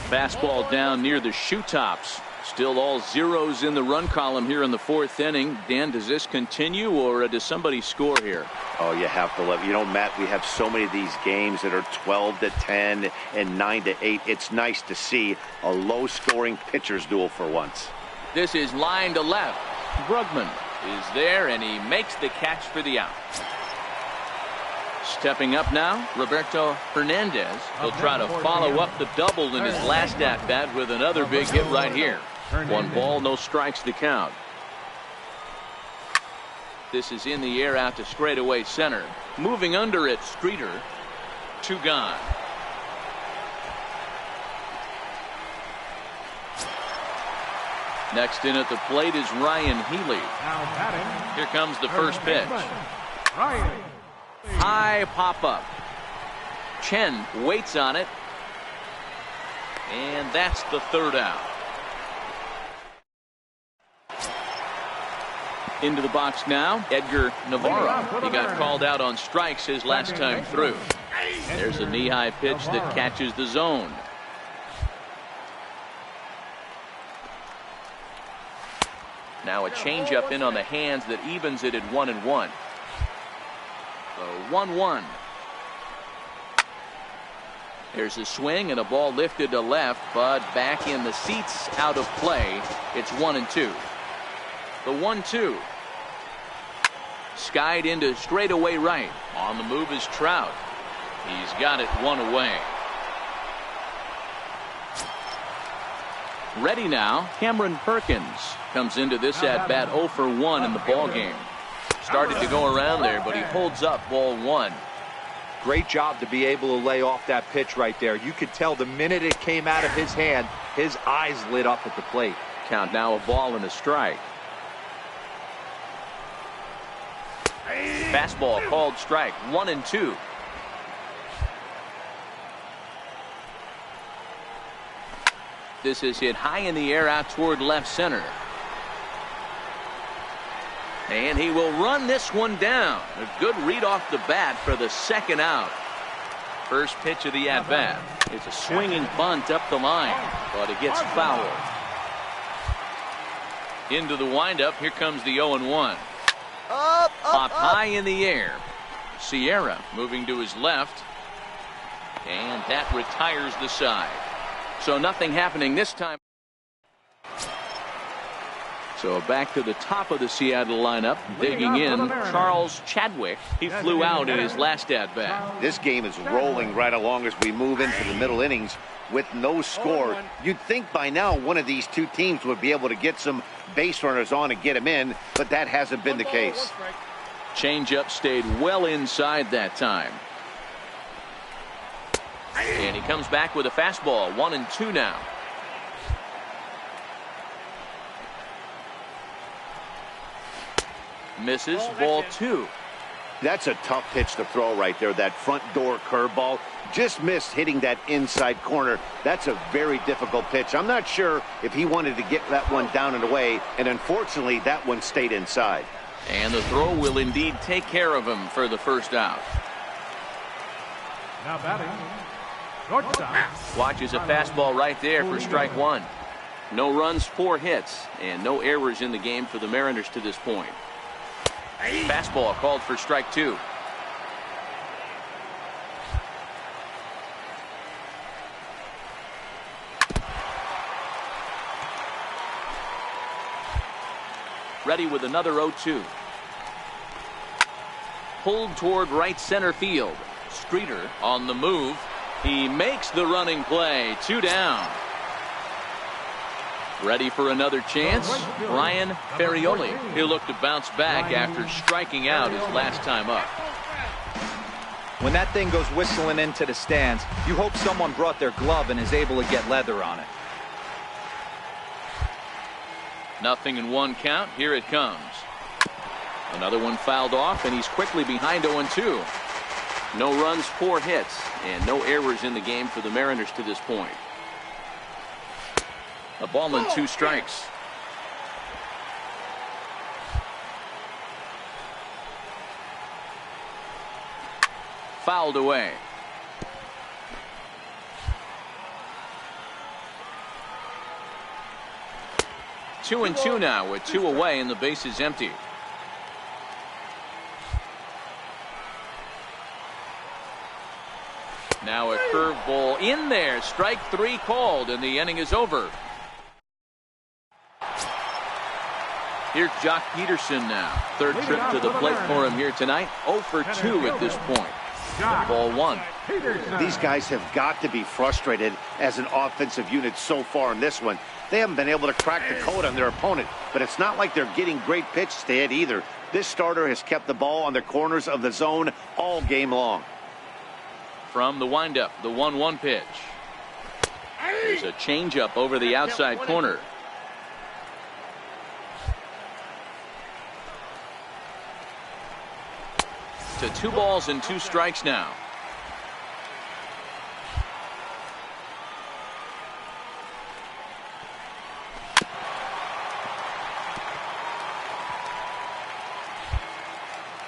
fastball down near the shoe tops. Still all zeros in the run column here in the 4th inning. Dan, does this continue, or does somebody score here? Oh, you have to love. You know, Matt, we have so many of these games that are 12-10 and 9-8. It's nice to see a low-scoring pitcher's duel for once. This is line to left. Brugman is there, and he makes the catch for the out. Stepping up now, Roberto Hernandez. He'll try to follow up the double in his last at-bat with another big hit right here. 1 ball, no strikes to count. This is in the air out to straightaway center. Moving under it, Streeter. 2 gone. Next in at the plate is Ryan Healy. Here comes the first pitch. High pop-up. Chen waits on it. And that's the 3rd out. Into the box now, Edgar Navarro. He got called out on strikes his last time through. There's a knee-high pitch that catches the zone. Now a changeup in on the hands that evens it at 1-1. So 1-1. There's a swing and a ball lifted to left, but back in the seats, out of play. It's 1-2. The 1-2. Skied into straightaway right. On the move is Trout. He's got it 1 away. Ready now, Cameron Perkins comes into this at-bat 0 for 1 in the ballgame. Started to go around there, but he holds up ball 1. Great job to be able to lay off that pitch right there. You could tell the minute it came out of his hand, his eyes lit up at the plate. Count now a ball and a strike. Fastball called strike. 1-2. This is hit high in the air out toward left center. And he will run this one down. A good read off the bat for the second out. First pitch of the at-bat. It's a swinging bunt up the line, but it gets fouled. Into the windup. Here comes the 0-1. Popped high in the air. Sierra moving to his left. And that retires the side. So nothing happening this time. So back to the top of the Seattle lineup, digging in, Charles Chadwick. He flew out in his last at-bat. This game is rolling right along as we move into the middle innings with no score. You'd think by now one of these two teams would be able to get some base runners on and get them in, but that hasn't been the case. Changeup stayed well inside that time. And he comes back with a fastball. 1-2 now. Misses. Ball 2. That's a tough pitch to throw right there. That front door curveball just missed hitting that inside corner. That's a very difficult pitch. I'm not sure if he wanted to get that one down and away, and unfortunately that one stayed inside. And the throw will indeed take care of him for the first out. Now batting, shortstop. Watches a fastball right there for strike 1. No runs, 4 hits, and no errors in the game for the Mariners to this point. Fastball called for strike 2. Ready with another 0-2. Pulled toward right center field. Streeter on the move. He makes the running play. 2 down. Ready for another chance. Brian Ferrioli. He'll look to bounce back after striking out his last time up. When that thing goes whistling into the stands, you hope someone brought their glove and is able to get leather on it. Nothing in 1 count. Here it comes. Another one fouled off, and he's quickly behind 0-2. No runs, 4 hits, and no errors in the game for the Mariners to this point. A ball and 2 strikes. Fouled away. Two and 2 now with 2 away and the base is empty. Now a curveball in there. Strike 3 called, and the inning is over. Here's Jock Peterson now. Third trip to the plate for him here tonight. 0 for 2 at this point. Ball 1. These guys have got to be frustrated as an offensive unit so far in this one. They haven't been able to crack the code on their opponent, but it's not like they're getting great pitches to hit either. This starter has kept the ball on the corners of the zone all game long. From the windup, the 1-1 pitch. There's a changeup over the outside corner. To 2 balls and 2 strikes now.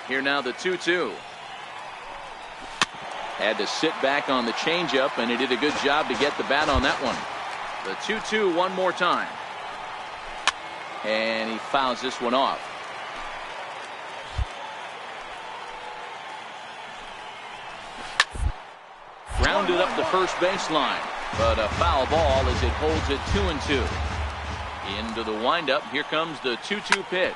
Here now the 2-2. Had to sit back on the changeup, and he did a good job to get the bat on that one. The 2-2 one more time. And he fouls this one off. Grounded up the first baseline, but a foul ball as it holds it 2-2. Into the windup. Here comes the 2-2 pitch.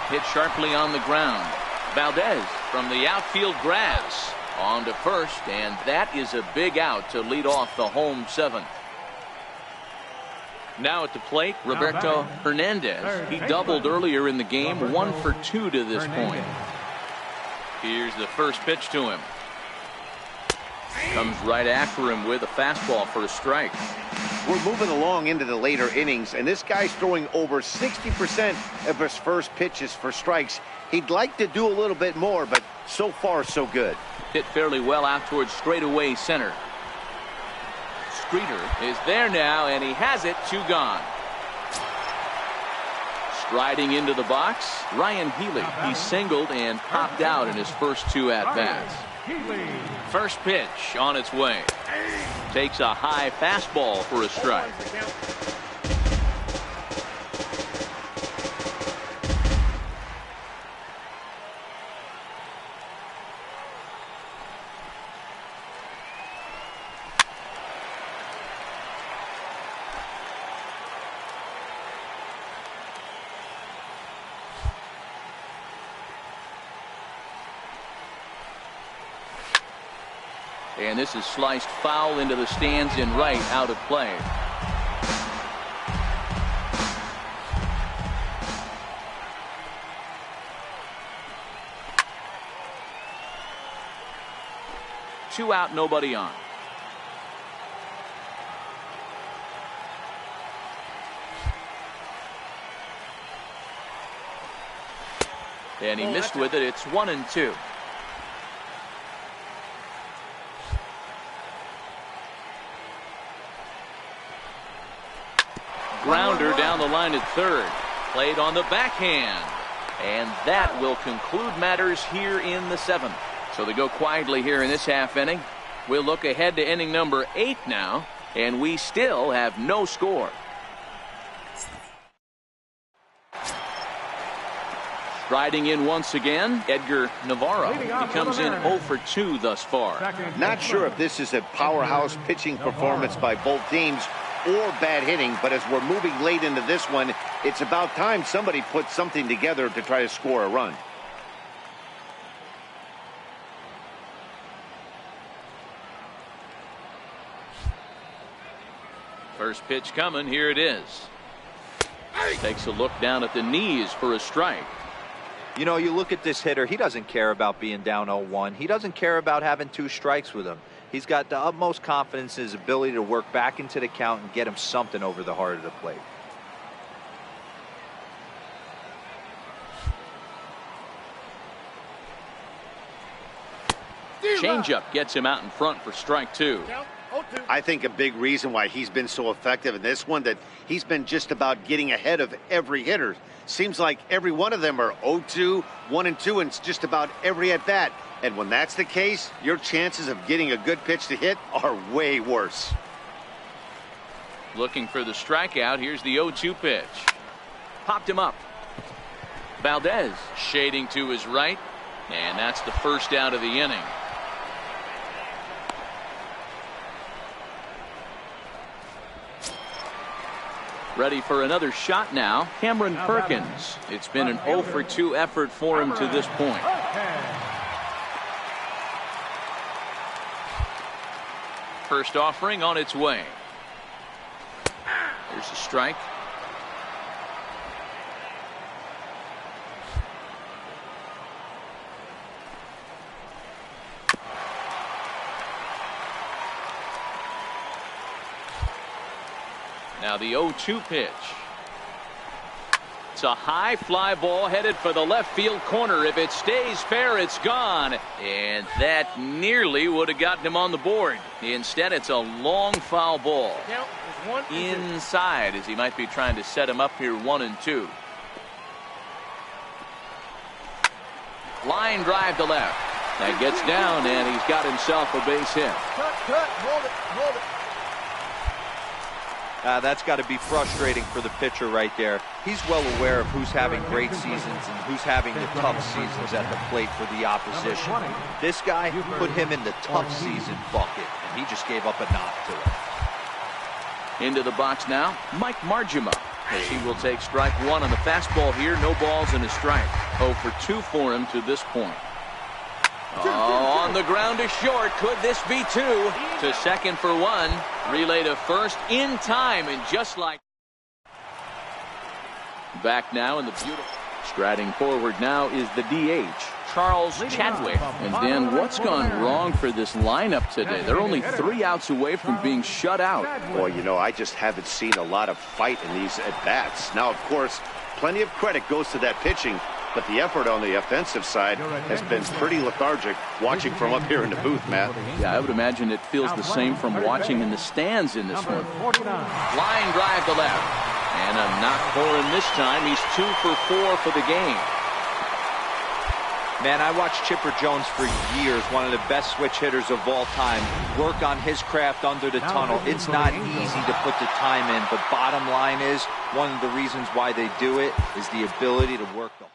Hit sharply on the ground. Valdez from the outfield grass on to first, and that is a big out to lead off the home 7th. Now at the plate, Roberto Hernandez. He doubled earlier in the game. 1 for 2 to this point. Here's the first pitch to him. Comes right after him with a fastball for a strike. We're moving along into the later innings, and this guy's throwing over 60% of his first pitches for strikes. He'd like to do a little bit more, but so far so good. Hit fairly well out towards straightaway center. Streeter is there now, and he has it. 2 gone. Striding into the box, Ryan Healy. He singled and popped out in his first 2 at-bats. First pitch on its way. Takes a high fastball for a strike. And this is sliced foul into the stands in right, out of play. Two out, nobody on. And he missed with it. It's 1-2. Grounder down the line at third. Played on the backhand. And that will conclude matters here in the 7th. So they go quietly here in this half inning. We'll look ahead to inning number 8 now. And we still have no score. Striding in once again, Edgar Navarro. He comes in 0 for 2 thus far. Not sure if this is a powerhouse pitching performance by both teams or bad hitting, but as we're moving late into this one, it's about time somebody puts something together to try to score a run. First pitch coming, here it is. Takes a look down at the knees for a strike. You know, you look at this hitter, he doesn't care about being down 0-1. He doesn't care about having 2 strikes with him. He's got the utmost confidence in his ability to work back into the count and get him something over the heart of the plate. Changeup gets him out in front for strike 2. I think a big reason why he's been so effective in this one, that he's been just about getting ahead of every hitter. Seems like every one of them are 0-2, 1-2, and just about every at bat. And when that's the case, your chances of getting a good pitch to hit are way worse. Looking for the strikeout. Here's the 0-2 pitch. Popped him up. Valdez shading to his right. And that's the first out of the inning. Ready for another shot now, Cameron Perkins. It's been an 0 for 2 effort for him to this point. First offering on its way. Here's a strike. Now the 0-2 pitch. It's a high fly ball headed for the left field corner. If it stays fair, it's gone. And that nearly would have gotten him on the board. Instead, it's a long foul ball. Inside, as he might be trying to set him up here 1-2. Line drive to left. That gets down, and he's got himself a base hit. Hold it. That's got to be frustrating for the pitcher right there. He's well aware of who's having great seasons and who's having the tough seasons at the plate for the opposition. This guy put him in the tough season bucket, and he just gave up a knock to it. Into the box now, Mike Margima, as he will take strike 1 on the fastball here. No balls and a strike. 0 for 2 for him to this point. Oh, on the ground to short. Could this be 2? To second for 1. Relay to first in time, and just like back now in the beautiful. Striding forward now is the DH, Charles Chadwick. And then what's gone wrong for this lineup today? They're only 3 outs away from being shut out. Boy, you know, I just haven't seen a lot of fight in these at-bats. Now, of course, plenty of credit goes to that pitching, but the effort on the offensive side has been pretty lethargic watching from up here in the booth, Matt. Yeah, I would imagine it feels the same from watching in the stands in this one. Line drive to left. And a knock for him this time. He's 2 for 4 for the game. Man, I watched Chipper Jones for years, one of the best switch hitters of all time, work on his craft under the tunnel. It's not easy to put the time in, but bottom line is, one of the reasons why they do it is the ability to work the whole.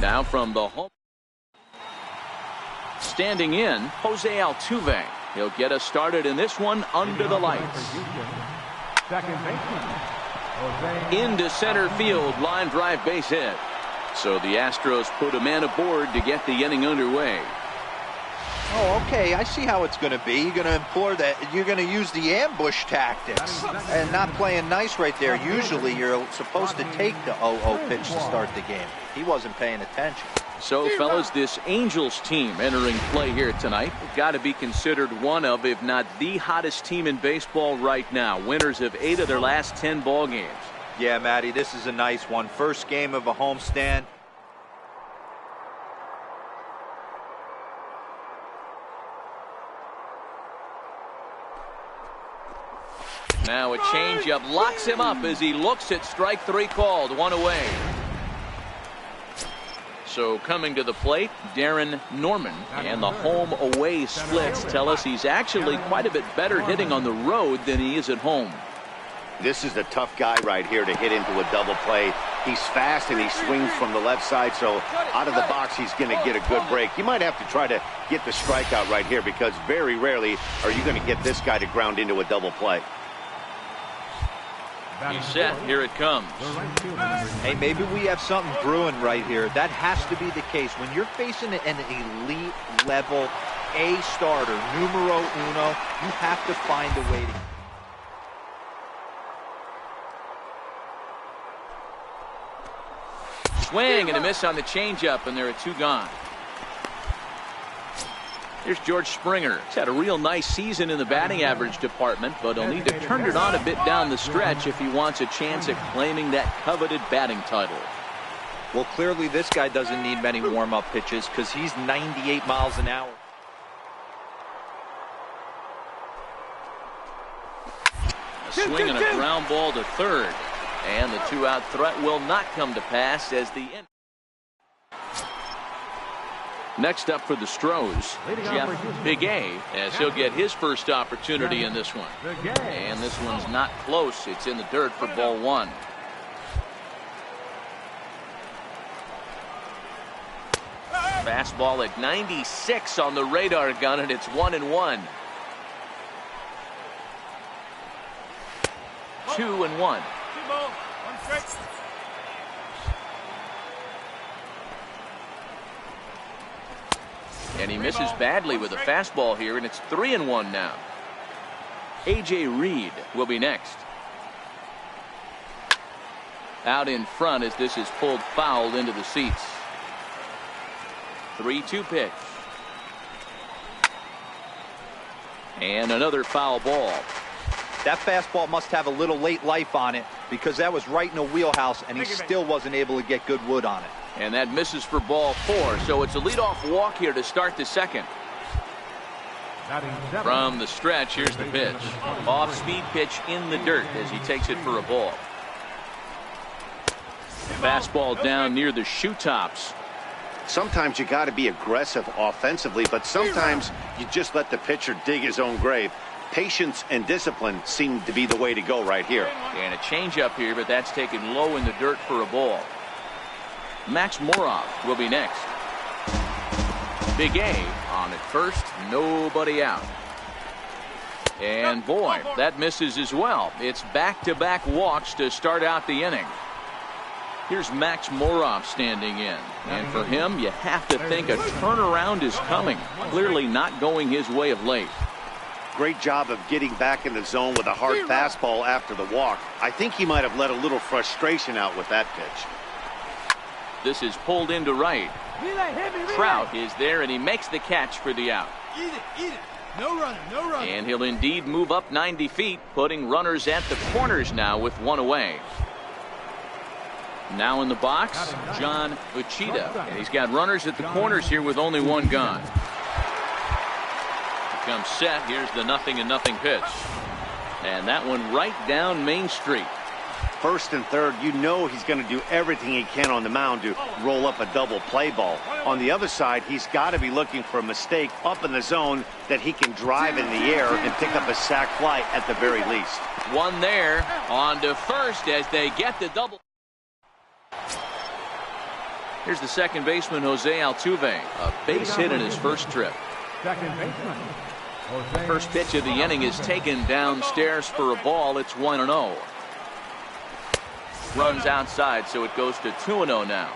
Now from the home. Standing in, Jose Altuve. He'll get us started in this one under the lights. Into center field, line drive base hit. So the Astros put a man aboard to get the inning underway. Oh, okay, I see how it's going to be. You're going to implore that. You're going to use the ambush tactics and not playing nice right there. Usually you're supposed to take the 0-0 pitch to start the game. He wasn't paying attention. So, fellas, this Angels team entering play here tonight got to be considered one of, if not the hottest team in baseball right now. Winners of 8 of their last 10 ball games. Yeah, Matty, this is a nice one. First game of a homestand. Now a changeup locks him up as he looks at strike 3 called. 1 away. So coming to the plate, Darren Norman, and the home-away splits tell us he's actually quite a bit better hitting on the road than he is at home. This is the tough guy right here to hit into a double play. He's fast and he swings from the left side, so out of the box he's going to get a good break. You might have to try to get the strikeout right here because very rarely are you going to get this guy to ground into a double play. He's set. Here it comes. Hey, maybe we have something brewing right here. That has to be the case. When you're facing an elite level A starter, numero uno, you have to find a way to. Swing and a miss on the changeup, and there are 2 gone. Here's George Springer. He's had a real nice season in the batting average department, but he'll need to turn it on a bit down the stretch if he wants a chance at claiming that coveted batting title. Well, clearly this guy doesn't need many warm-up pitches because he's 98 miles an hour. A swing and a ground ball to third. And the 2-out threat will not come to pass as the end. Next up for the Stros, Jeff Big A, as he'll get his first opportunity in this one. And this one's not close. It's in the dirt for ball 1. Fastball at 96 on the radar gun, and it's 1-1. 2-1. And he misses badly with a fastball here, and it's 3-1 now. A.J. Reed will be next. Out in front as this is pulled foul into the seats. 3-2 pitch. And another foul ball. That fastball must have a little late life on it because that was right in the wheelhouse, and he still wasn't able to get good wood on it. And that misses for ball 4, so it's a leadoff walk here to start the second. From the stretch, here's the pitch. Off-speed pitch in the dirt as he takes it for a ball. Fastball down near the shoe tops. Sometimes you got to be aggressive offensively, but sometimes you just let the pitcher dig his own grave. Patience and discipline seem to be the way to go right here. And a changeup here, but that's taken low in the dirt for a ball. Max Moroff will be next. Big A on at first, nobody out. And boy, that misses as well. It's back-to-back walks to start out the inning. Here's Max Moroff standing in. And for him, you have to think a turnaround is coming. Clearly not going his way of late. Great job of getting back in the zone with a hard fastball after the walk. I think he might have let a little frustration out with that pitch. This is pulled into right. Trout is there, and he makes the catch for the out. Eat it. No running, no running. And he'll indeed move up 90 feet, putting runners at the corners now with one away. Now in the box, John Uchida. And he's got runners at the corners here with only one gone. Comes set. Here's the 0-0 pitch. And that one right down Main Street. First and third, you know he's going to do everything he can on the mound to roll up a double play ball. On the other side, he's got to be looking for a mistake up in the zone that he can drive in the air and pick up a sac fly at the very least. One there on to first as they get the double. Here's the second baseman, Jose Altuve. A base hit in his first trip. Second baseman. First pitch of the inning is taken downstairs for a ball. It's 1-0. Runs outside, so it goes to 2-0 now.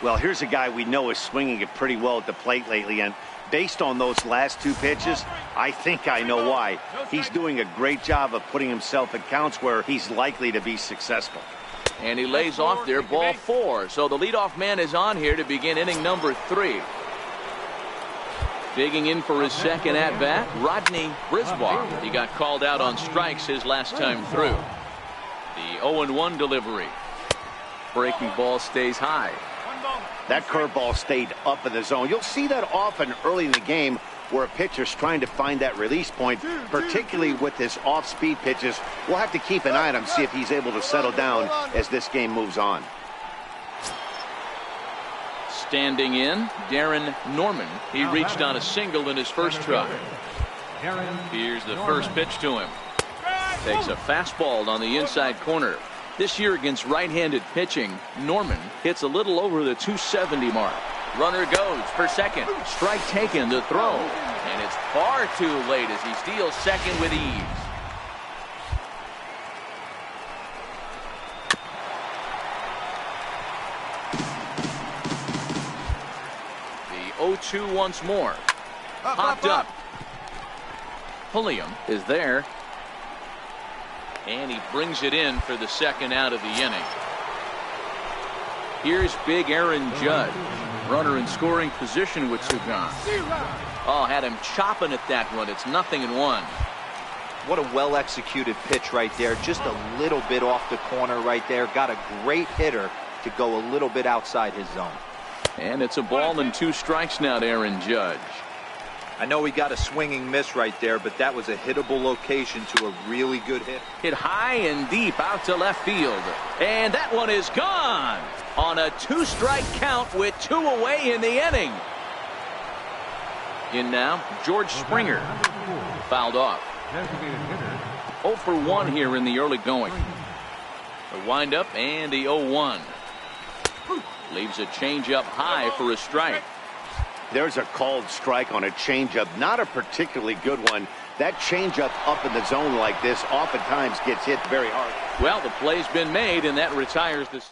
Well, here's a guy we know is swinging it pretty well at the plate lately, and based on those last two pitches, I think I know why. He's doing a great job of putting himself in counts where he's likely to be successful. And he lays off there, ball 4. So the leadoff man is on here to begin inning number 3. Digging in for his second at-bat, Rodney Brisbois. He got called out on strikes his last time through. The 0-1 delivery. Breaking ball stays high. That curveball stayed up in the zone. You'll see that often early in the game where a pitcher's trying to find that release point, particularly with his off-speed pitches. We'll have to keep an eye on him, see if he's able to settle down as this game moves on. Standing in, Darren Norman. He reached on a single in his first try. Here's the first pitch to him. Takes a fastball on the inside corner. This year against right-handed pitching, Norman hits a little over the 270 mark. Runner goes for second. Strike taken, the throw. And it's far too late as he steals second with ease. The 0-2 once more. Popped up. Pulliam is there. And he brings it in for the second out of the inning. Here's big Aaron Judge. Runner in scoring position with 2 gone. Oh, had him chopping at that one. It's 0-1. What a well-executed pitch right there. Just a little bit off the corner right there. Got a great hitter to go a little bit outside his zone. And it's a ball and 2 strikes now to Aaron Judge. I know he got a swinging miss right there, but that was a hittable location to a really good hit. Hit high and deep out to left field. And that one is gone on a 2-strike count with 2 away in the inning. In now, George Springer. Fouled off. 0 for 1 here in the early going. The windup and the 0-1. Leaves a changeup high for a strike. There's a called strike on a changeup, not a particularly good one. That changeup up in the zone like this oftentimes gets hit very hard. Well, the play's been made, and that retires the.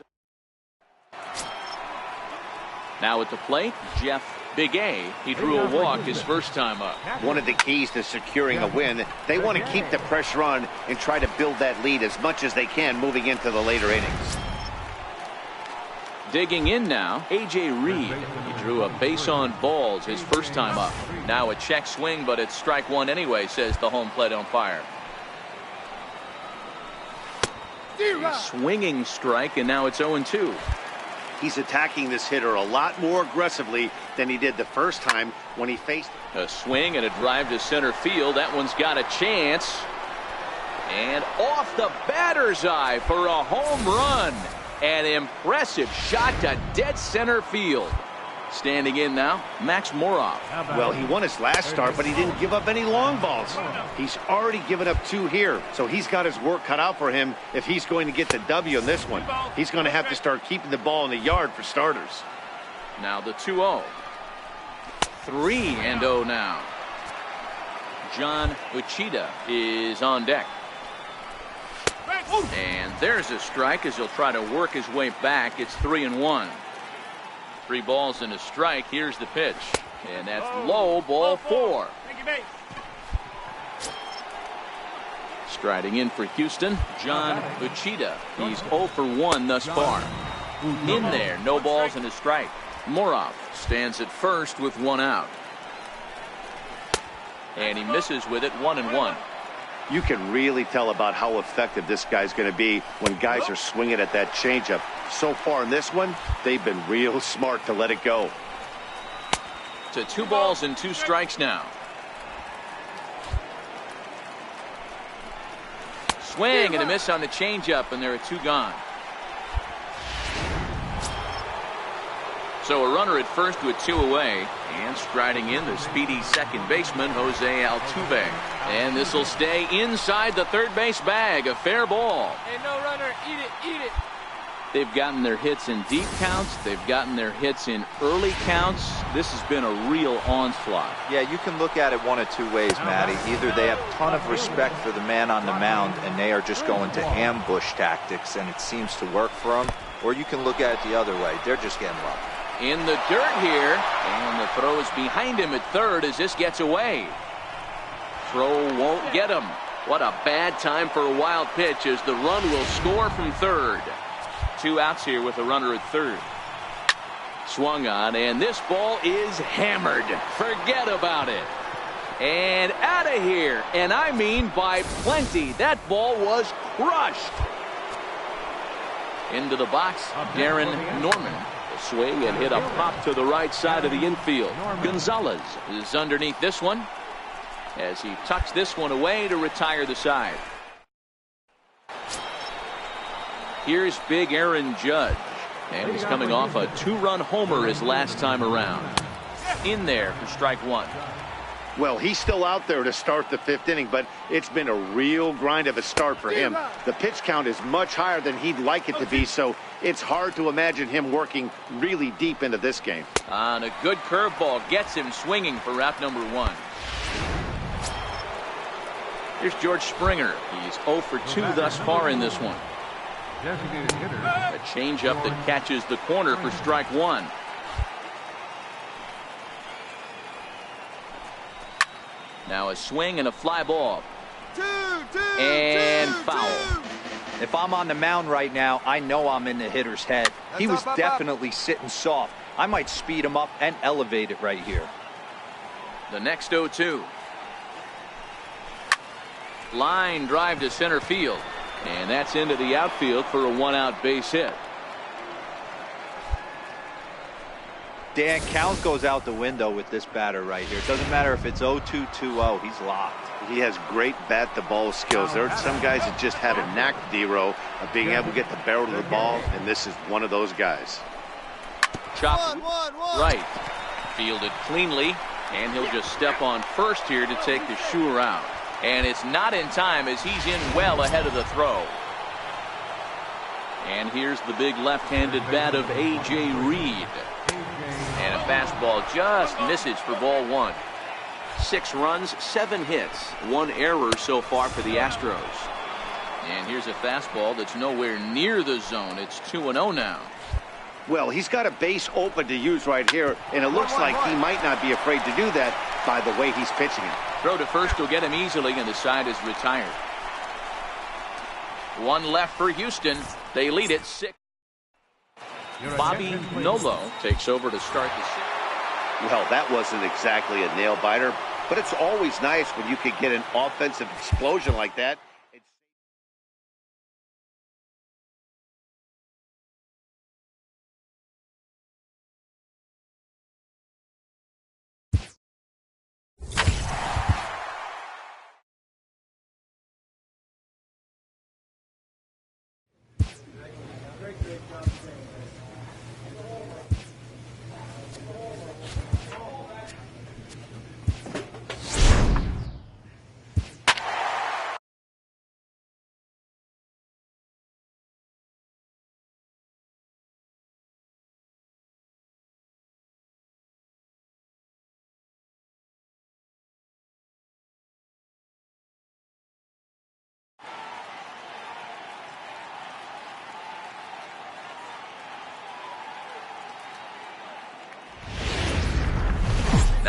Now at the plate, Jeff Big A. He drew a walk his first time up. One of the keys to securing a win, they want to keep the pressure on and try to build that lead as much as they can moving into the later innings. Digging in now, A.J. Reed. He drew a base on balls his first time up. Now a check swing, but it's strike 1 anyway, says the home plate umpire. A swinging strike, and now it's 0-2. He's attacking this hitter a lot more aggressively than he did the first time when he faced a swing and a drive to center field. That one's got a chance. And off the batter's eye for a home run. An impressive shot to dead center field. Standing in now, Max Moroff. Well, he won his last start, but he didn't give up any long balls. He's already given up 2 here, so he's got his work cut out for him if he's going to get the W in this one. He's going to have to start keeping the ball in the yard for starters. Now the 2-0. 3-0 now. John Uchida is on deck. And there's a strike as he'll try to work his way back. It's 3-1. 3 balls and a strike. Here's the pitch. And that's low, ball 4. Striding in for Houston, John Uchida. He's 0 for 1 thus far. In there, no balls and a strike. Moroff stands at first with 1 out. And he misses with it, 1-1. You can really tell about how effective this guy's going to be when guys are swinging at that changeup. So far in this one, they've been real smart to let it go. To 2 balls and 2 strikes now. Swing and a miss on the changeup, and there are 2 gone. So a runner at first with 2 away. And striding in, the speedy second baseman, Jose Altuve. And this will stay inside the third base bag. A fair ball. Hey, no runner. Eat it. Eat it. They've gotten their hits in deep counts. They've gotten their hits in early counts. This has been a real onslaught. Yeah, you can look at it one of 2 ways, Matty. Either they have a ton of respect for the man on the mound and they are just going to ambush tactics and it seems to work for them. Or you can look at it the other way. They're just getting lucky. In the dirt here, and the throw is behind him at third as this gets away. Throw won't get him. What a bad time for a wild pitch as the run will score from third. 2 outs here with a runner at third. Swung on, and this ball is hammered. Forget about it. And out of here, and I mean by plenty. That ball was crushed. Into the box, Darren Norman. Swing and hit a pop to the right side of the infield. Gonzalez is underneath this one as he tucks this one away to retire the side. Here's big Aaron Judge, and he's coming off a 2-run homer his last time around. In there for strike 1. Well, he's still out there to start the 5th inning, but it's been a real grind of a start for him. The pitch count is much higher than he'd like it to be, so it's hard to imagine him working really deep into this game. On a good curveball gets him swinging for wrap number 1. Here's George Springer. He's 0 for 2 thus far in this one. A changeup that catches the corner for strike 1. Now a swing and a fly ball. And foul. If I'm on the mound right now, I know I'm in the hitter's head. He was definitely sitting soft. I might speed him up and elevate it right here. The next 0-2. Line drive to center field. And that's into the outfield for a 1-out base hit. Dan, count goes out the window with this batter right here. It doesn't matter if it's 0-2, 2-0. He's locked. He has great bat-to-ball skills. There are some guys that just have a knack, D-Row, of being able to get the barrel to the ball, and this is one of those guys. Chop right. Fielded cleanly, and he'll just step on first here to take the Shure out. And it's not in time as he's in well ahead of the throw. And here's the big left-handed bat of A.J. Reed. And a fastball just misses for ball 1. 6 runs, 7 hits, 1 error so far for the Astros. And here's a fastball that's nowhere near the zone. It's 2-0 now. Well, he's got a base open to use right here, and it looks like he might not be afraid to do that by the way he's pitching it. Throw to first will get him easily, and the side is retired. 1 left for Houston. They lead it 6. Bobby Nolo takes over to start the 6th. Well, that wasn't exactly a nail-biter, but it's always nice when you can get an offensive explosion like that.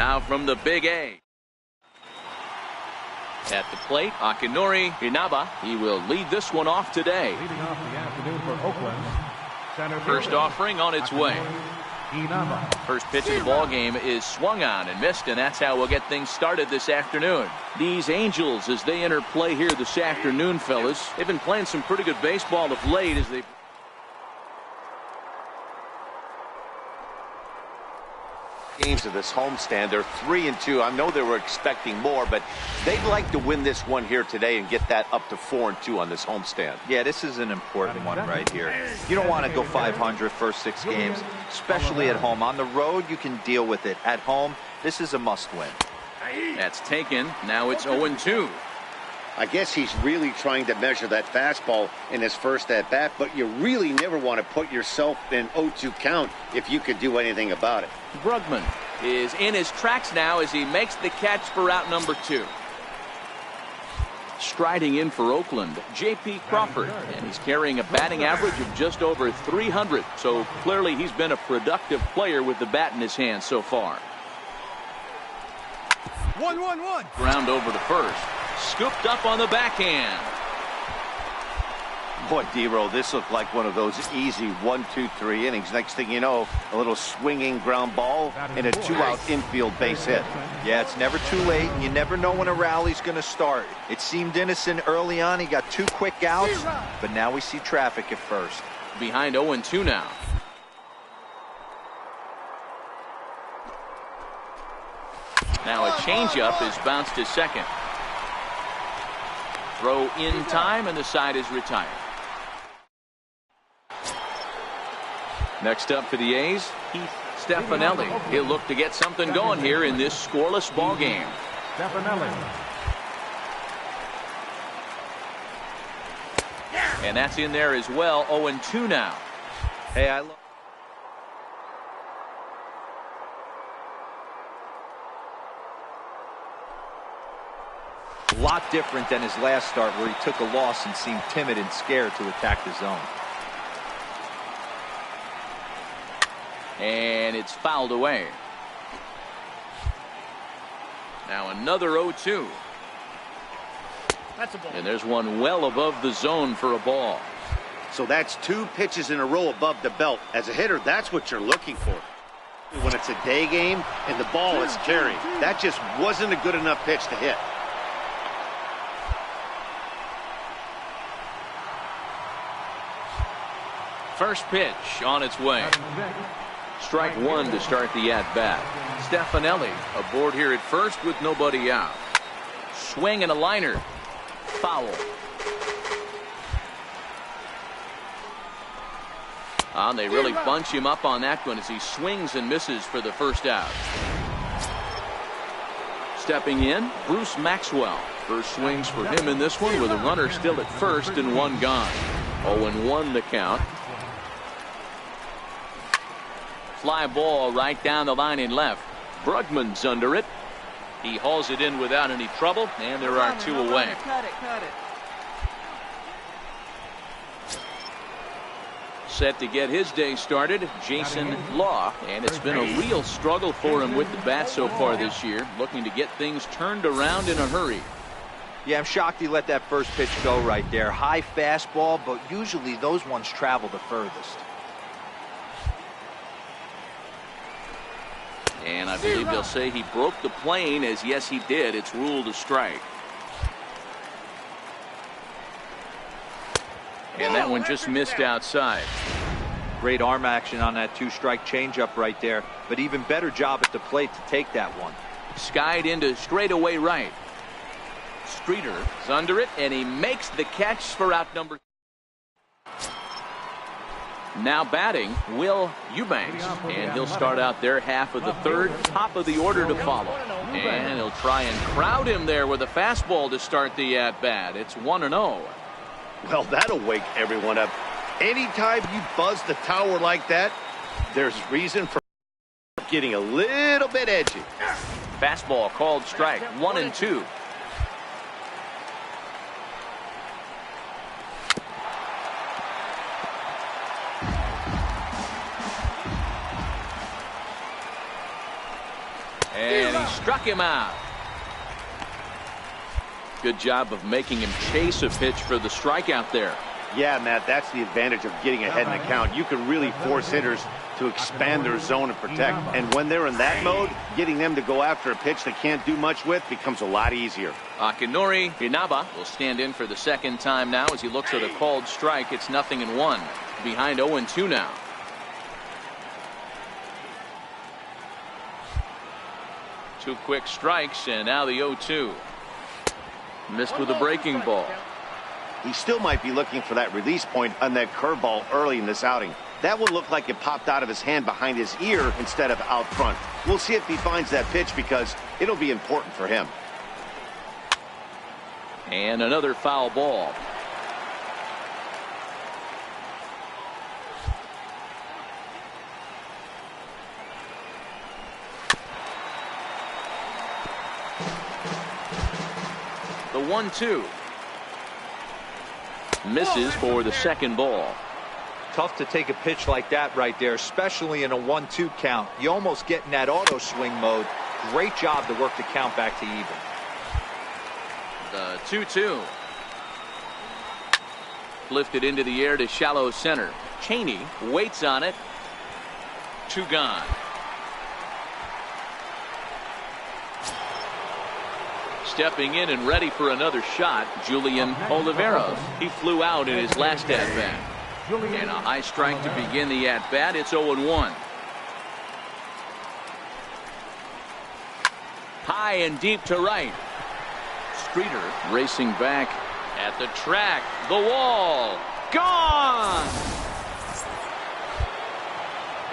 Now from the Big A. At the plate, Akinori Inaba. He will lead this one off today. Leading off the afternoon for Oakland, center First fielder, offering on its way. Inaba. First pitch of the ball game is swung on and missed, and that's how we'll get things started this afternoon. These Angels, as they enter play here this afternoon, fellas, they've been playing some pretty good baseball of late as they games of this homestand. They're 3-2. I know they were expecting more, but they'd like to win this one here today and get that up to 4-2 on this homestand. Yeah, this is an important one right here. You don't want to go 500 first 6 games, especially at home. On the road, you can deal with it. At home, this is a must-win. That's taken. Now it's 0-2. I guess he's really trying to measure that fastball in his first at-bat, but you really never want to put yourself in 0-2 count if you could do anything about it. Brugman is in his tracks now as he makes the catch for out number 2. Striding in for Oakland, J.P. Crawford, and he's carrying a batting average of just over 300, so clearly he's been a productive player with the bat in his hand so far. 1-1-1. Ground over to first. Scooped up on the backhand. Boy, D-Row, this looked like one of those easy 1-2-3 innings. Next thing you know, a little swinging ground ball and a 2-out infield base hit. Yeah, it's never too late. You never know when a rally's going to start. It seemed innocent early on. He got 2 quick outs, but now we see traffic at first. Behind 0-2 now. Now a changeup is bounced to second. Throw in time, and the side is retired. Next up for the A's, Heath Stefanelli. He'll look to get something going here in this scoreless ball game. Stefanelli. And that's in there as well. 0-2 now. Hey, I love. A lot different than his last start where he took a loss and seemed timid and scared to attack the zone. And it's fouled away. Now another 0-2. That's a ball. And there's one well above the zone for a ball. So that's 2 pitches in a row above the belt. As a hitter, that's what you're looking for. When it's a day game and the ball is carried, that just wasn't a good enough pitch to hit. First pitch on its way. Strike 1 to start the at-bat. Stefanelli aboard here at first with nobody out. Swing and a liner. Foul. They really bunch him up on that one as he swings and misses for the first out. Stepping in, Bruce Maxwell. First swings for him in this one with a runner still at first and 1 gone. 0-1 the count. Fly ball right down the line in left. Brugman's under it. He hauls it in without any trouble, and there are 2 away. Cut it. Set to get his day started, Jason Law, and it's been a real struggle for him with the bat so far this year, looking to get things turned around in a hurry. Yeah, I'm shocked he let that first pitch go right there. High fastball, but usually those ones travel the furthest. And I believe they'll say he broke the plane, as yes he did. It's ruled a strike. And that one just missed outside. Great arm action on that 2-strike changeup right there, but even better job at the plate to take that one. Skied into straightaway right. Streeter is under it, and he makes the catch for out number. Now batting, Will Eubanks, and he'll start out their half of the third, top of the order to follow. And he'll try and crowd him there with a fastball to start the at-bat. It's 1-0. Well, that'll wake everyone up. Anytime you buzz the tower like that, there's reason for getting a little bit edgy. Fastball called strike, 1-2. And Struck him out. Good job of making him chase a pitch for the strikeout there. Yeah, Matt, that's the advantage of getting ahead in the count. You can really force hitters to expand their zone and protect. And when they're in that mode, getting them to go after a pitch they can't do much with becomes a lot easier. Akinori Inaba will stand in for the second time now as he looks at a called strike. It's 0-1. Behind 0-2 now. Two quick strikes, and now the 0-2. Missed with a breaking ball. He still might be looking for that release point on that curveball early in this outing. That one looked like it popped out of his hand behind his ear instead of out front. We'll see if he finds that pitch because it'll be important for him. And another foul ball. The 1-2. Misses for the second ball. Tough to take a pitch like that right there, especially in a 1-2 count. You almost get in that auto swing mode. Great job to work the count back to even. The 2-2. Lifted into the air to shallow center. Cheney waits on it. 2 gone. Stepping in and ready for another shot, Julian Oliveros. He flew out in his last at-bat. And a high strike to begin the at-bat. It's 0-1. High and deep to right. Streeter racing back at the track. The wall. Gone!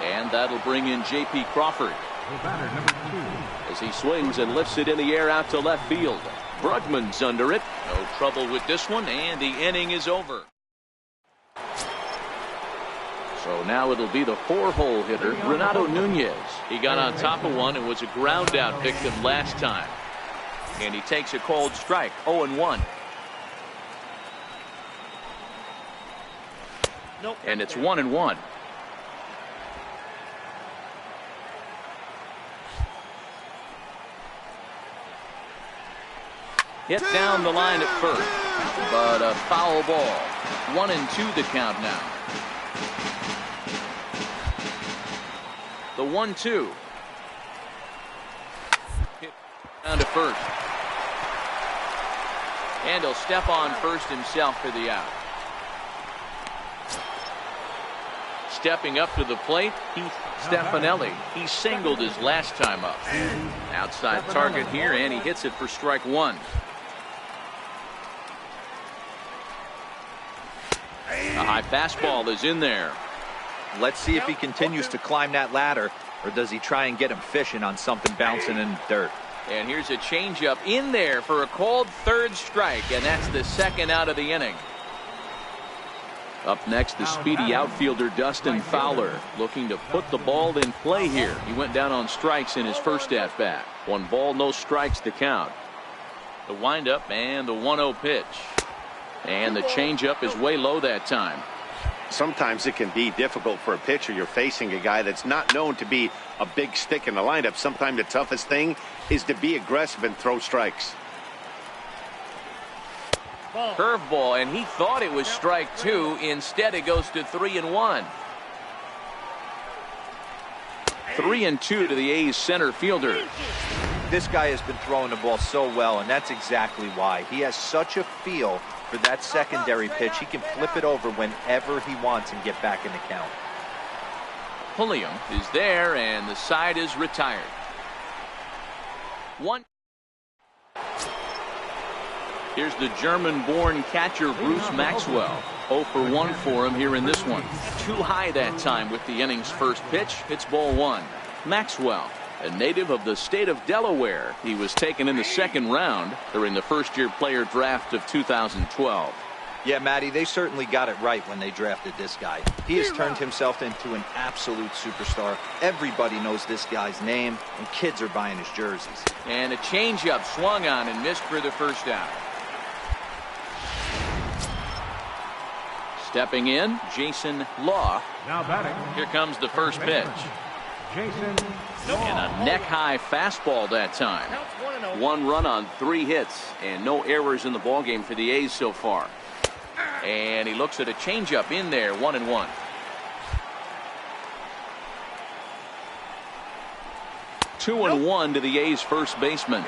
And that'll bring in J.P. Crawford. As he swings and lifts it in the air out to left field. Brugman's under it. No trouble with this one, and the inning is over. So now it'll be the 4-hole hitter, Renato Nunez. He got on top of one and was a ground out victim last time. And he takes a called strike, 0-1. Nope. And it's 1-1. Hit down the line at first, but a foul ball. 1-2 the count now. The 1-2. Hit down to first. And he'll step on first himself for the out. Stepping up to the plate, Heath Stefanelli. He singled his last time up. Outside target here, and he hits it for strike 1. A high fastball is in there. Let's see if he continues to climb that ladder, or does he try and get him fishing on something bouncing in the dirt. And here's a changeup in there for a called third strike, and that's the second out of the inning. Up next, the speedy outfielder Dustin Fowler, looking to put the ball in play here. He went down on strikes in his first at-bat. 1 ball, no strikes to count. The windup and the 1-0 pitch. And the changeup is way low that time. Sometimes it can be difficult for a pitcher. You're facing a guy that's not known to be a big stick in the lineup. Sometimes the toughest thing is to be aggressive and throw strikes. Curveball, and he thought it was strike 2. Instead, it goes to 3-1. 3-2 to the A's center fielder. This guy has been throwing the ball so well, and that's exactly why. He has such a feel for that secondary pitch. He can flip it over whenever he wants and get back in the count. Pulliam is there, and the side is retired. 1. Here's the German-born catcher Bruce Maxwell. 0 for 1 for him here in this one. Too high that time with the inning's first pitch. It's ball 1. Maxwell, a native of the state of Delaware. He was taken in the second round during the first-year player draft of 2012. Yeah, Matty, they certainly got it right when they drafted this guy. He has turned himself into an absolute superstar. Everybody knows this guy's name, and kids are buying his jerseys. And a changeup swung on and missed for the first out. Stepping in, Jason Law. Now batting. Here comes the first pitch. Jason. And a neck-high fastball that time. 1 run on 3 hits and no errors in the ballgame for the A's so far. And he looks at a changeup in there, 1-1. Two and one to the A's first baseman.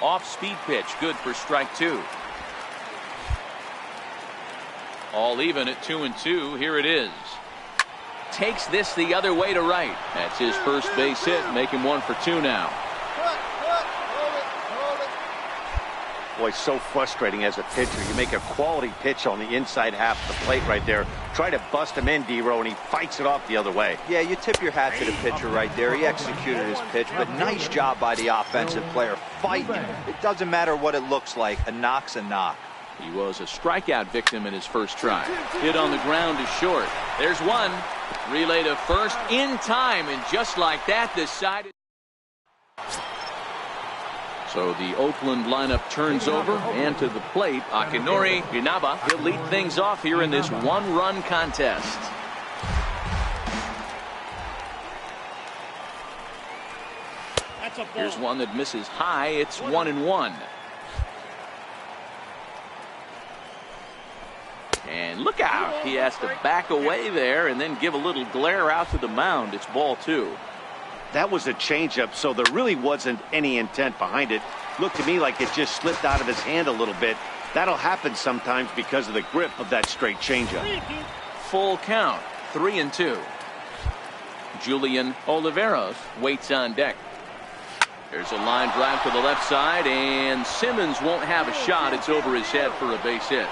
Off-speed pitch, good for strike 2. All even at 2-2. Here it is. Takes this the other way to right. That's his first base hit, make him 1 for 2 now. Boy, so frustrating as a pitcher. You make a quality pitch on the inside half of the plate right there. Try to bust him in, D-Row, and he fights it off the other way. Yeah, you tip your hat to the pitcher right there. He executed his pitch, but nice job by the offensive player fighting. It doesn't matter what it looks like. A knock's a knock. He was a strikeout victim in his first try. Hit on the ground is short. There's one. Relay to first in time, and just like that, decided. So the Oakland lineup turns over, and to the plate, Akinori Inaba. He'll lead things off here in this 1-run contest. Here's one that misses high. It's 1-1. And look out. He has to back away there and then give a little glare out to the mound. It's ball 2. That was a changeup, so there really wasn't any intent behind it. Looked to me like it just slipped out of his hand a little bit. That'll happen sometimes because of the grip of that straight changeup. Full count, 3-2. Julian Oliveros waits on deck. There's a line drive to the left side, and Simmons won't have a shot. It's over his head for a base hit.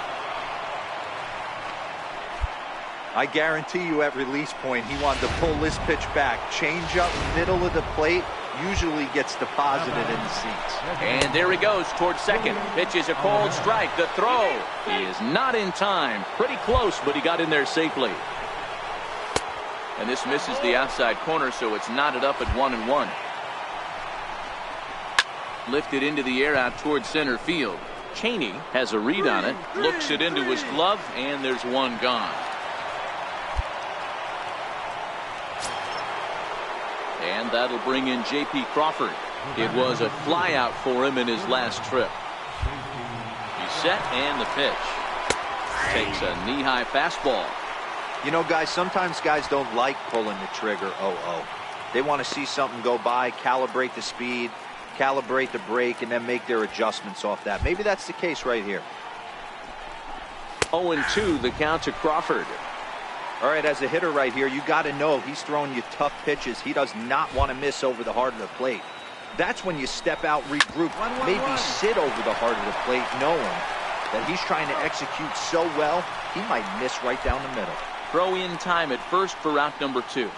I guarantee you at release point, he wanted to pull this pitch back. Change up, middle of the plate, usually gets deposited in the seats. And there he goes towards second. Pitch is a cold strike. The throw. He is not in time. Pretty close, but he got in there safely. And this misses the outside corner, so it's knotted up at 1-1. Lifted into the air out towards center field. Cheney has a read on it. Looks it into his glove, and there's one gone. And that'll bring in J.P. Crawford. It was a flyout for him in his last trip. He's set, and the pitch. Takes a knee-high fastball. You know, guys, sometimes guys don't like pulling the trigger 0-0. They want to see something go by, calibrate the speed, calibrate the brake, and then make their adjustments off that. Maybe that's the case right here. 0-2, the count to Crawford. All right, as a hitter right here, you got to know he's throwing you tough pitches. He does not want to miss over the heart of the plate. That's when you step out, regroup, maybe sit over the heart of the plate, knowing that he's trying to execute so well, he might miss right down the middle. Throw in time at first for out number 2.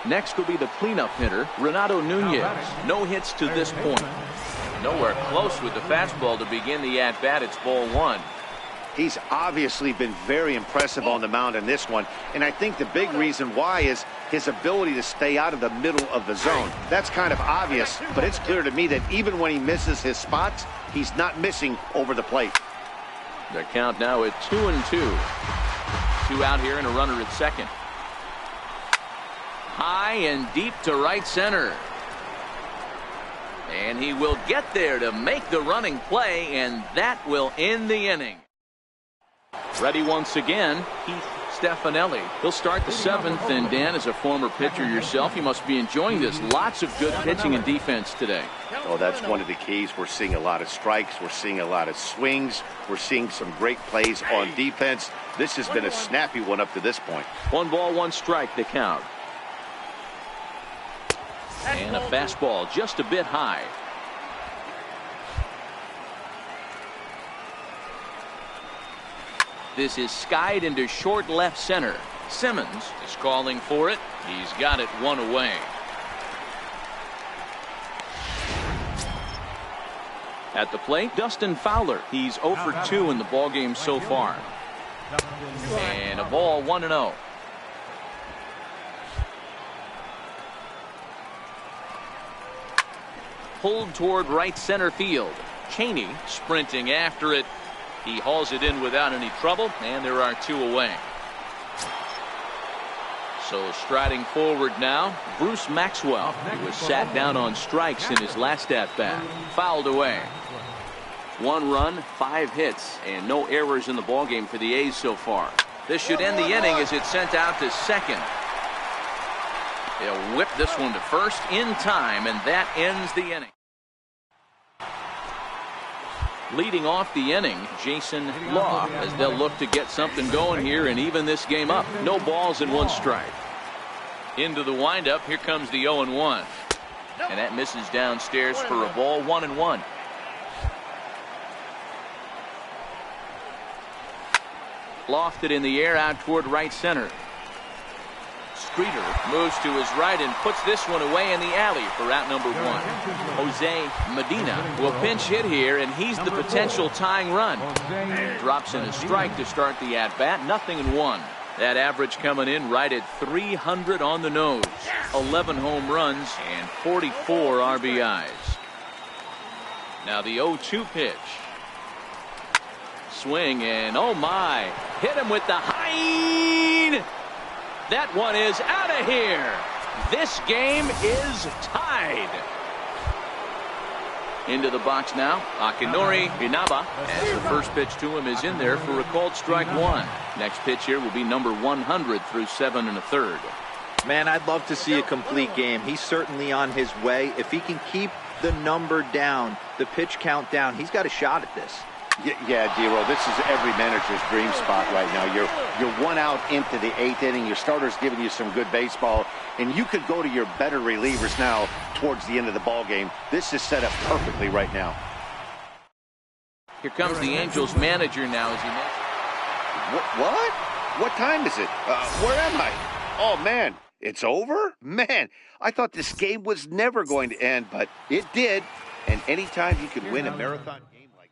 Next will be the cleanup hitter, Renato Nunez. No hits to this point. Nowhere close with the fastball to begin the at-bat. It's ball 1. He's obviously been very impressive on the mound in this one, and I think the big reason why is his ability to stay out of the middle of the zone. That's kind of obvious, but it's clear to me that even when he misses his spots, he's not missing over the plate. The count now at 2-2. 2 out here and a runner at second. High and deep to right center. And he will get there to make the running play, and that will end the inning. Ready once again, Keith Stefanelli. He'll start the 7th, and Dan, as a former pitcher yourself, you must be enjoying this. Lots of good pitching and defense today. Oh, that's one of the keys. We're seeing a lot of strikes. We're seeing a lot of swings. We're seeing some great plays on defense. This has been a snappy one up to this point. 1 ball, 1 strike, the count. And a fastball just a bit high. This is skied into short left center. Simmons is calling for it. He's got it 1 away. At the plate, Dustin Fowler. He's 0 for 2 in the ballgame so far. And a ball 1-0. Pulled toward right center field. Cheney sprinting after it. He hauls it in without any trouble, and there are 2 away. So striding forward now, Bruce Maxwell, who was sat down on strikes in his last at-bat. Fouled away. 1 run, 5 hits, and no errors in the ballgame for the A's so far. This should end the inning as it's sent out to second. They'll whip this one to first in time, and that ends the inning. Leading off the inning, Jason Law, as they'll look to get something going here and even this game up. No balls and 1 strike. Into the windup, here comes the 0-1. And that misses downstairs for a ball, 1-1. Lofted in the air out toward right center. Streeter moves to his right and puts this one away in the alley for out number 1. Jose Medina will pinch hit here, and he's the potential tying run. Drops in a strike to start the at-bat. 0-1. That average coming in right at 300 on the nose. 11 home runs and 44 RBIs. Now the 0-2 pitch. Swing and oh my, hit him with the high. That one is out of here. This game is tied. Into the box now, Akinori Inaba, as the first pitch to him is in there for a called strike 1. Next pitch here will be number 100 through 7 1/3. Man, I'd love to see a complete game. He's certainly on his way. If he can keep the number down, the pitch count down, he's got a shot at this. Yeah, D-Roll, this is every manager's dream spot right now. You're 1 out into the 8th inning. Your starter's giving you some good baseball, and you could go to your better relievers now towards the end of the ball game. This is set up perfectly right now. Here comes the Angels manager now as he makes. What? What time is it? Where am I? Oh, man, it's over? Man, I thought this game was never going to end, but it did. And anytime you can win a marathon game like